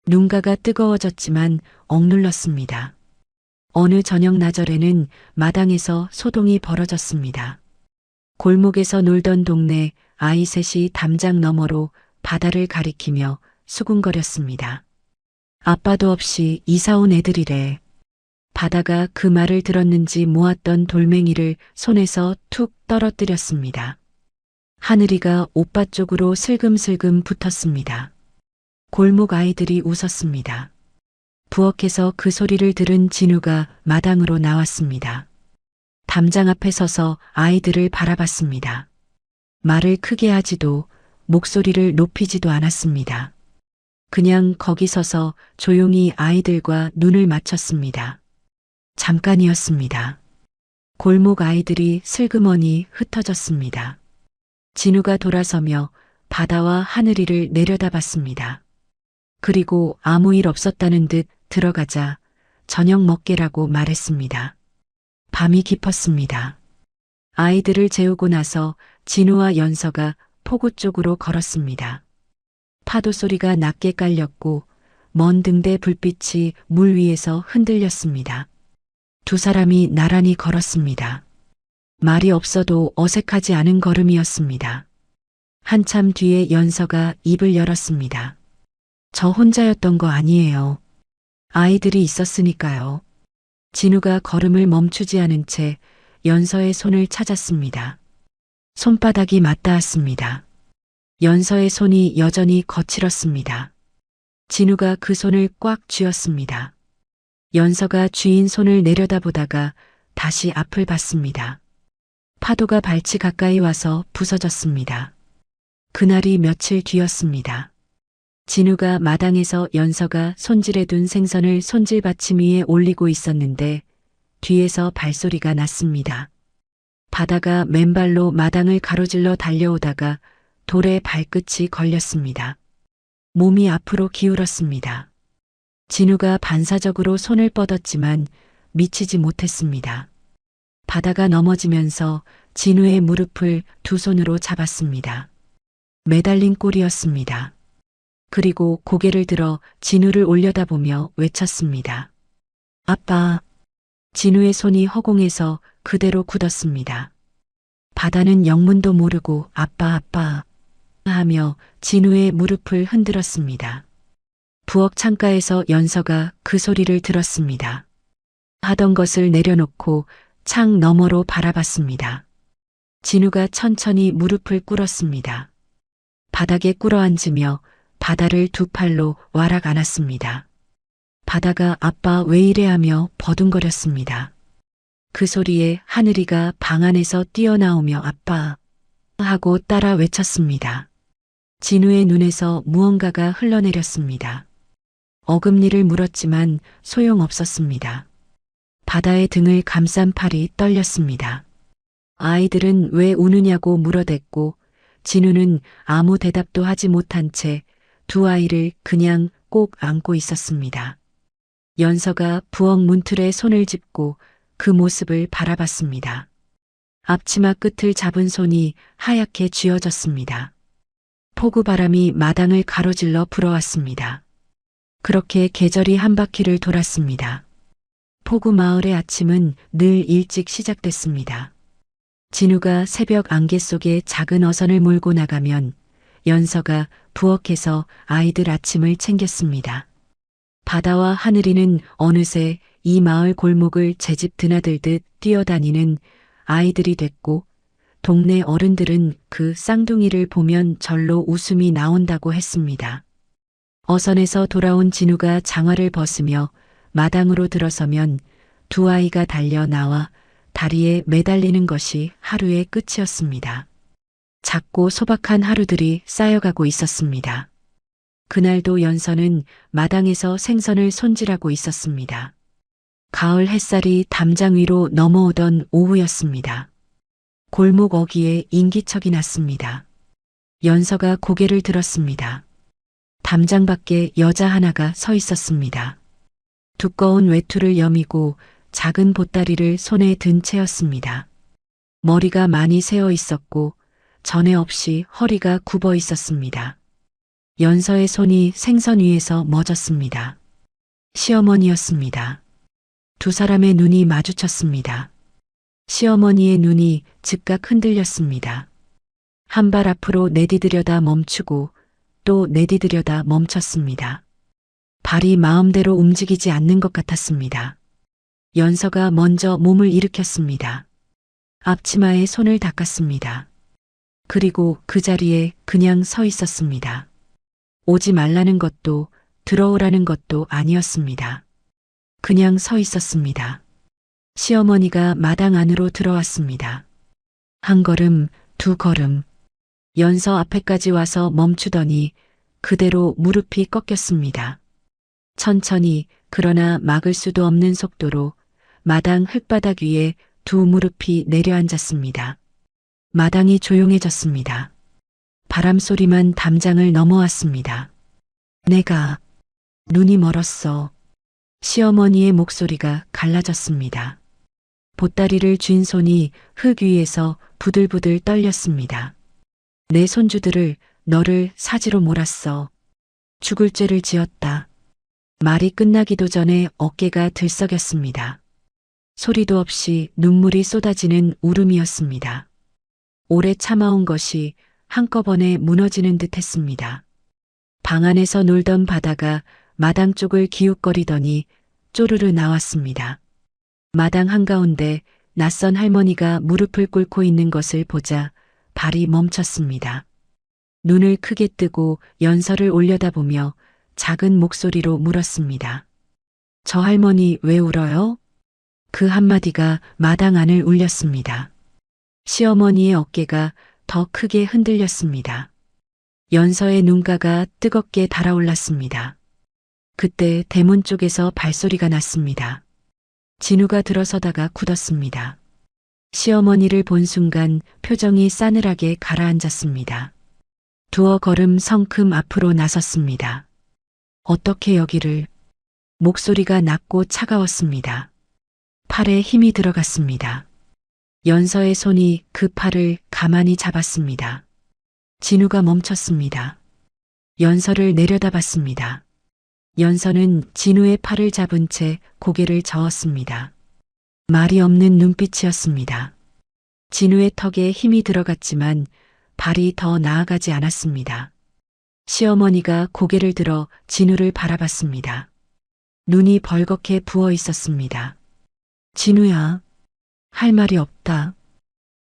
눈가가 뜨거워졌지만 억눌렀습니다. 어느 저녁 나절에는 마당에서 소동이 벌어졌습니다. 골목에서 놀던 동네 아이 셋이 담장 너머로 바다를 가리키며 수군거렸습니다. 아빠도 없이 이사 온 애들이래. 바다가 그 말을 들었는지 모았던 돌멩이를 손에서 툭 떨어뜨렸습니다. 하늘이가 오빠 쪽으로 슬금슬금 붙었습니다. 골목 아이들이 웃었습니다. 부엌에서 그 소리를 들은 진우가 마당으로 나왔습니다. 담장 앞에 서서 아이들을 바라봤습니다. 말을 크게 하지도 목소리를 높이지도 않았습니다. 그냥 거기 서서 조용히 아이들과 눈을 맞췄습니다. 잠깐이었습니다. 골목 아이들이 슬그머니 흩어졌습니다. 진우가 돌아서며 바다와 하늘이를 내려다봤습니다. 그리고 아무 일 없었다는 듯 들어가자 저녁 먹게라고 말했습니다. 밤이 깊었습니다. 아이들을 재우고 나서 진우와 연서가 포구 쪽으로 걸었습니다. 파도 소리가 낮게 깔렸고 먼 등대 불빛이 물 위에서 흔들렸습니다. 두 사람이 나란히 걸었습니다. 말이 없어도 어색하지 않은 걸음이었습니다. 한참 뒤에 연서가 입을 열었습니다. 저 혼자였던 거 아니에요. 아이들이 있었으니까요. 진우가 걸음을 멈추지 않은 채 연서의 손을 찾았습니다. 손바닥이 맞닿았습니다. 연서의 손이 여전히 거칠었습니다. 진우가 그 손을 꽉 쥐었습니다. 연서가 쥐인 손을 내려다보다가 다시 앞을 봤습니다. 파도가 발치 가까이 와서 부서졌습니다. 그날이 며칠 뒤였습니다. 진우가 마당에서 연서가 손질해둔 생선을 손질 받침 위에 올리고 있었는데 뒤에서 발소리가 났습니다. 바다가 맨발로 마당을 가로질러 달려오다가 돌에 발끝이 걸렸습니다. 몸이 앞으로 기울었습니다. 진우가 반사적으로 손을 뻗었지만 미치지 못했습니다. 바다가 넘어지면서 진우의 무릎을 두 손으로 잡았습니다. 매달린 꼴이었습니다. 그리고 고개를 들어 진우를 올려다보며 외쳤습니다. 아빠. 진우의 손이 허공에서 그대로 굳었습니다. 바다는 영문도 모르고 아빠 아빠 하며 진우의 무릎을 흔들었습니다. 부엌 창가에서 연서가 그 소리를 들었습니다. 하던 것을 내려놓고 창 너머로 바라봤습니다. 진우가 천천히 무릎을 꿇었습니다. 바닥에 꿇어앉으며 바다를 두 팔로 와락 안았습니다. 바다가 아빠 왜 이래 하며 버둥거렸습니다. 그 소리에 하늘이가 방 안에서 뛰어나오며 아빠 하고 따라 외쳤습니다. 진우의 눈에서 무언가가 흘러내렸습니다. 어금니를 물었지만 소용없었습니다. 바다의 등을 감싼 팔이 떨렸습니다. 아이들은 왜 우느냐고 물어댔고 진우는 아무 대답도 하지 못한 채 두 아이를 그냥 꼭 안고 있었습니다. 연서가 부엌 문틀에 손을 짚고 그 모습을 바라봤습니다. 앞치마 끝을 잡은 손이 하얗게 쥐어졌습니다. 폭우바람이 마당을 가로질러 불어왔습니다. 그렇게 계절이 한 바퀴를 돌았습니다. 포구 마을의 아침은 늘 일찍 시작됐습니다. 진우가 새벽 안개 속에 작은 어선을 몰고 나가면 연서가 부엌에서 아이들 아침을 챙겼습니다. 바다와 하늘이는 어느새 이 마을 골목을 제집 드나들듯 뛰어다니는 아이들이 됐고 동네 어른들은 그 쌍둥이를 보면 절로 웃음이 나온다고 했습니다. 어선에서 돌아온 진우가 장화를 벗으며 마당으로 들어서면 두 아이가 달려 나와 다리에 매달리는 것이 하루의 끝이었습니다. 작고 소박한 하루들이 쌓여가고 있었습니다. 그날도 연서는 마당에서 생선을 손질하고 있었습니다. 가을 햇살이 담장 위로 넘어오던 오후였습니다. 골목 어귀에 인기척이 났습니다. 연서가 고개를 들었습니다. 담장 밖에 여자 하나가 서 있었습니다. 두꺼운 외투를 여미고 작은 보따리를 손에 든 채였습니다. 머리가 많이 새어 있었고 전에 없이 허리가 굽어 있었습니다. 연서의 손이 생선 위에서 멎었습니다. 시어머니였습니다. 두 사람의 눈이 마주쳤습니다. 시어머니의 눈이 즉각 흔들렸습니다. 한 발 앞으로 내디디려다 멈추고 또 내디디려다 멈췄습니다. 발이 마음대로 움직이지 않는 것 같았습니다. 연서가 먼저 몸을 일으켰습니다. 앞치마에 손을 닦았습니다. 그리고 그 자리에 그냥 서 있었습니다. 오지 말라는 것도 들어오라는 것도 아니었습니다. 그냥 서 있었습니다. 시어머니가 마당 안으로 들어왔습니다. 한 걸음, 두 걸음, 연서 앞에까지 와서 멈추더니 그대로 무릎이 꺾였습니다. 천천히 그러나 막을 수도 없는 속도로 마당 흙바닥 위에 두 무릎이 내려앉았습니다. 마당이 조용해졌습니다. 바람 소리만 담장을 넘어왔습니다. 내가 눈이 멀었어. 시어머니의 목소리가 갈라졌습니다. 보따리를 쥔 손이 흙 위에서 부들부들 떨렸습니다. 내 손주들을 너를 사지로 몰았어. 죽을 죄를 지었다. 말이 끝나기도 전에 어깨가 들썩였습니다. 소리도 없이 눈물이 쏟아지는 울음이었습니다. 오래 참아온 것이 한꺼번에 무너지는 듯 했습니다. 방 안에서 놀던 바다가 마당 쪽을 기웃거리더니 쪼르르 나왔습니다. 마당 한가운데 낯선 할머니가 무릎을 꿇고 있는 것을 보자 발이 멈췄습니다. 눈을 크게 뜨고 연서를 올려다보며 작은 목소리로 물었습니다. 저 할머니 왜 울어요? 그 한마디가 마당 안을 울렸습니다. 시어머니의 어깨가 더 크게 흔들렸습니다. 연서의 눈가가 뜨겁게 달아올랐습니다. 그때 대문 쪽에서 발소리가 났습니다. 진우가 들어서다가 굳었습니다. 시어머니를 본 순간 표정이 싸늘하게 가라앉았습니다. 두어 걸음 성큼 앞으로 나섰습니다. 어떻게 여기를? 목소리가 낮고 차가웠습니다. 팔에 힘이 들어갔습니다. 연서의 손이 그 팔을 가만히 잡았습니다. 진우가 멈췄습니다. 연서를 내려다봤습니다. 연서는 진우의 팔을 잡은 채 고개를 저었습니다. 말이 없는 눈빛이었습니다. 진우의 턱에 힘이 들어갔지만 발이 더 나아가지 않았습니다. 시어머니가 고개를 들어 진우를 바라봤습니다. 눈이 벌겋게 부어 있었습니다. 진우야, 할 말이 없다.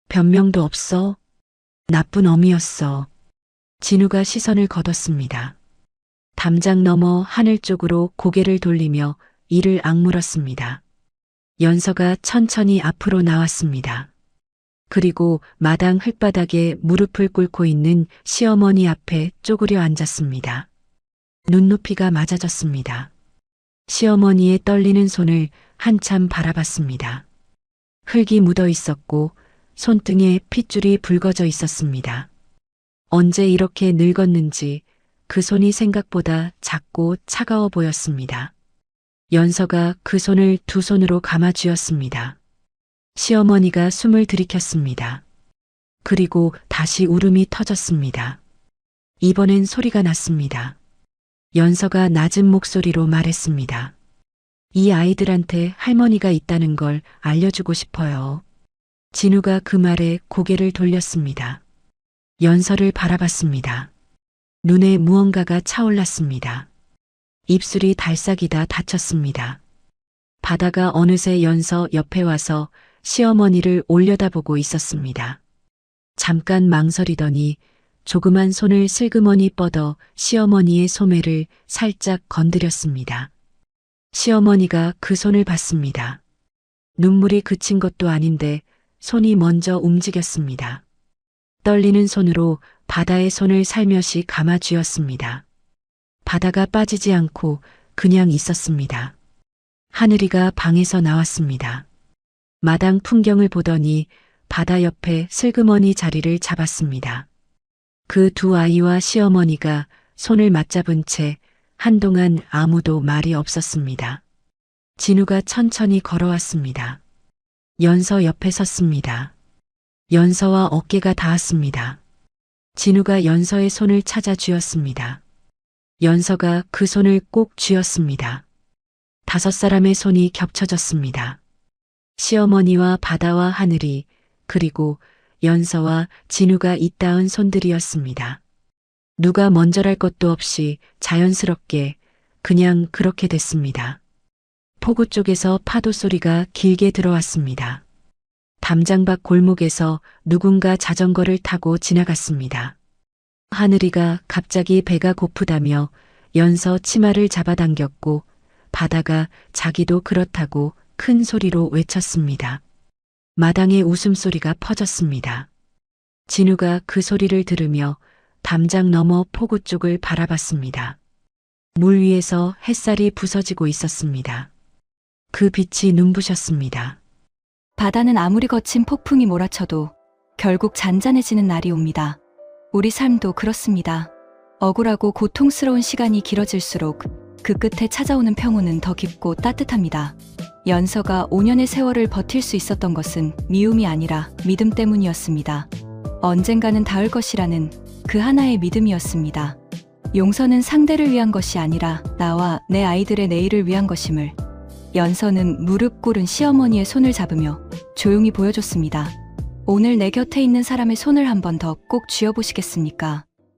변명도 없어. 나쁜 어미였어. 진우가 시선을 거뒀습니다. 담장 너머 하늘 쪽으로 고개를 돌리며 이를 악물었습니다. 연서가 천천히 앞으로 나왔습니다. 그리고 마당 흙바닥에 무릎을 꿇고 있는 시어머니 앞에 쪼그려 앉았습니다. 눈높이가 맞아졌습니다. 시어머니의 떨리는 손을 한참 바라봤습니다. 흙이 묻어 있었고 손등에 핏줄이 붉어져 있었습니다. 언제 이렇게 늙었는지 그 손이 생각보다 작고 차가워 보였습니다. 연서가 그 손을 두 손으로 감아 쥐었습니다. 시어머니가 숨을 들이켰습니다. 그리고 다시 울음이 터졌습니다. 이번엔 소리가 났습니다. 연서가 낮은 목소리로 말했습니다. 이 아이들한테 할머니가 있다는 걸 알려주고 싶어요. 진우가 그 말에 고개를 돌렸습니다. 연서를 바라봤습니다. 눈에 무언가가 차올랐습니다. 입술이 달싹이다 닫혔습니다. 바다가 어느새 연서 옆에 와서 시어머니를 올려다보고 있었습니다. 잠깐 망설이더니 조그만 손을 슬그머니 뻗어 시어머니의 소매를 살짝 건드렸습니다. 시어머니가 그 손을 봤습니다. 눈물이 그친 것도 아닌데 손이 먼저 움직였습니다. 떨리는 손으로 바다의 손을 살며시 감아 쥐었습니다. 바다가 빠지지 않고 그냥 있었습니다. 하늘이가 방에서 나왔습니다. 마당 풍경을 보더니 바다 옆에 슬그머니 자리를 잡았습니다. 그 두 아이와 시어머니가 손을 맞잡은 채 한동안 아무도 말이 없었습니다. 진우가 천천히 걸어왔습니다. 연서 옆에 섰습니다. 연서와 어깨가 닿았습니다. 진우가 연서의 손을 찾아 쥐었습니다. 연서가 그 손을 꼭 쥐었습니다. 5사람의 손이 겹쳐졌습니다. 시어머니와 바다와 하늘이 그리고 연서와 진우가 잇닿은 손들이었습니다. 누가 먼저랄 것도 없이 자연스럽게 그냥 그렇게 됐습니다. 포구 쪽에서 파도 소리가 길게 들어왔습니다. 담장 밖 골목에서 누군가 자전거를 타고 지나갔습니다. 하늘이가 갑자기 배가 고프다며 연서 치마를 잡아당겼고 바다가 자기도 그렇다고 큰 소리로 외쳤습니다. 마당에 웃음소리가 퍼졌습니다. 진우가 그 소리를 들으며 담장 너머 포구 쪽을 바라봤습니다. 물 위에서 햇살이 부서지고 있었습니다. 그 빛이 눈부셨습니다. 바다는 아무리 거친 폭풍이 몰아쳐도 결국 잔잔해지는 날이 옵니다. 우리 삶도 그렇습니다. 억울하고 고통스러운 시간이 길어질수록 그 끝에 찾아오는 평온은 더 깊고 따뜻합니다. 연서가 5년의 세월을 버틸 수 있었던 것은 미움이 아니라 믿음 때문이었습니다. 언젠가는 닿을 것이라는 그 하나의 믿음이었습니다. 용서는 상대를 위한 것이 아니라 나와 내 아이들의 내일을 위한 것임을 연서는 무릎 꿇은 시어머니의 손을 잡으며 조용히 보여줬습니다. 오늘 내 곁에 있는 사람의 손을 한 번 더 꼭 쥐어보시겠습니까?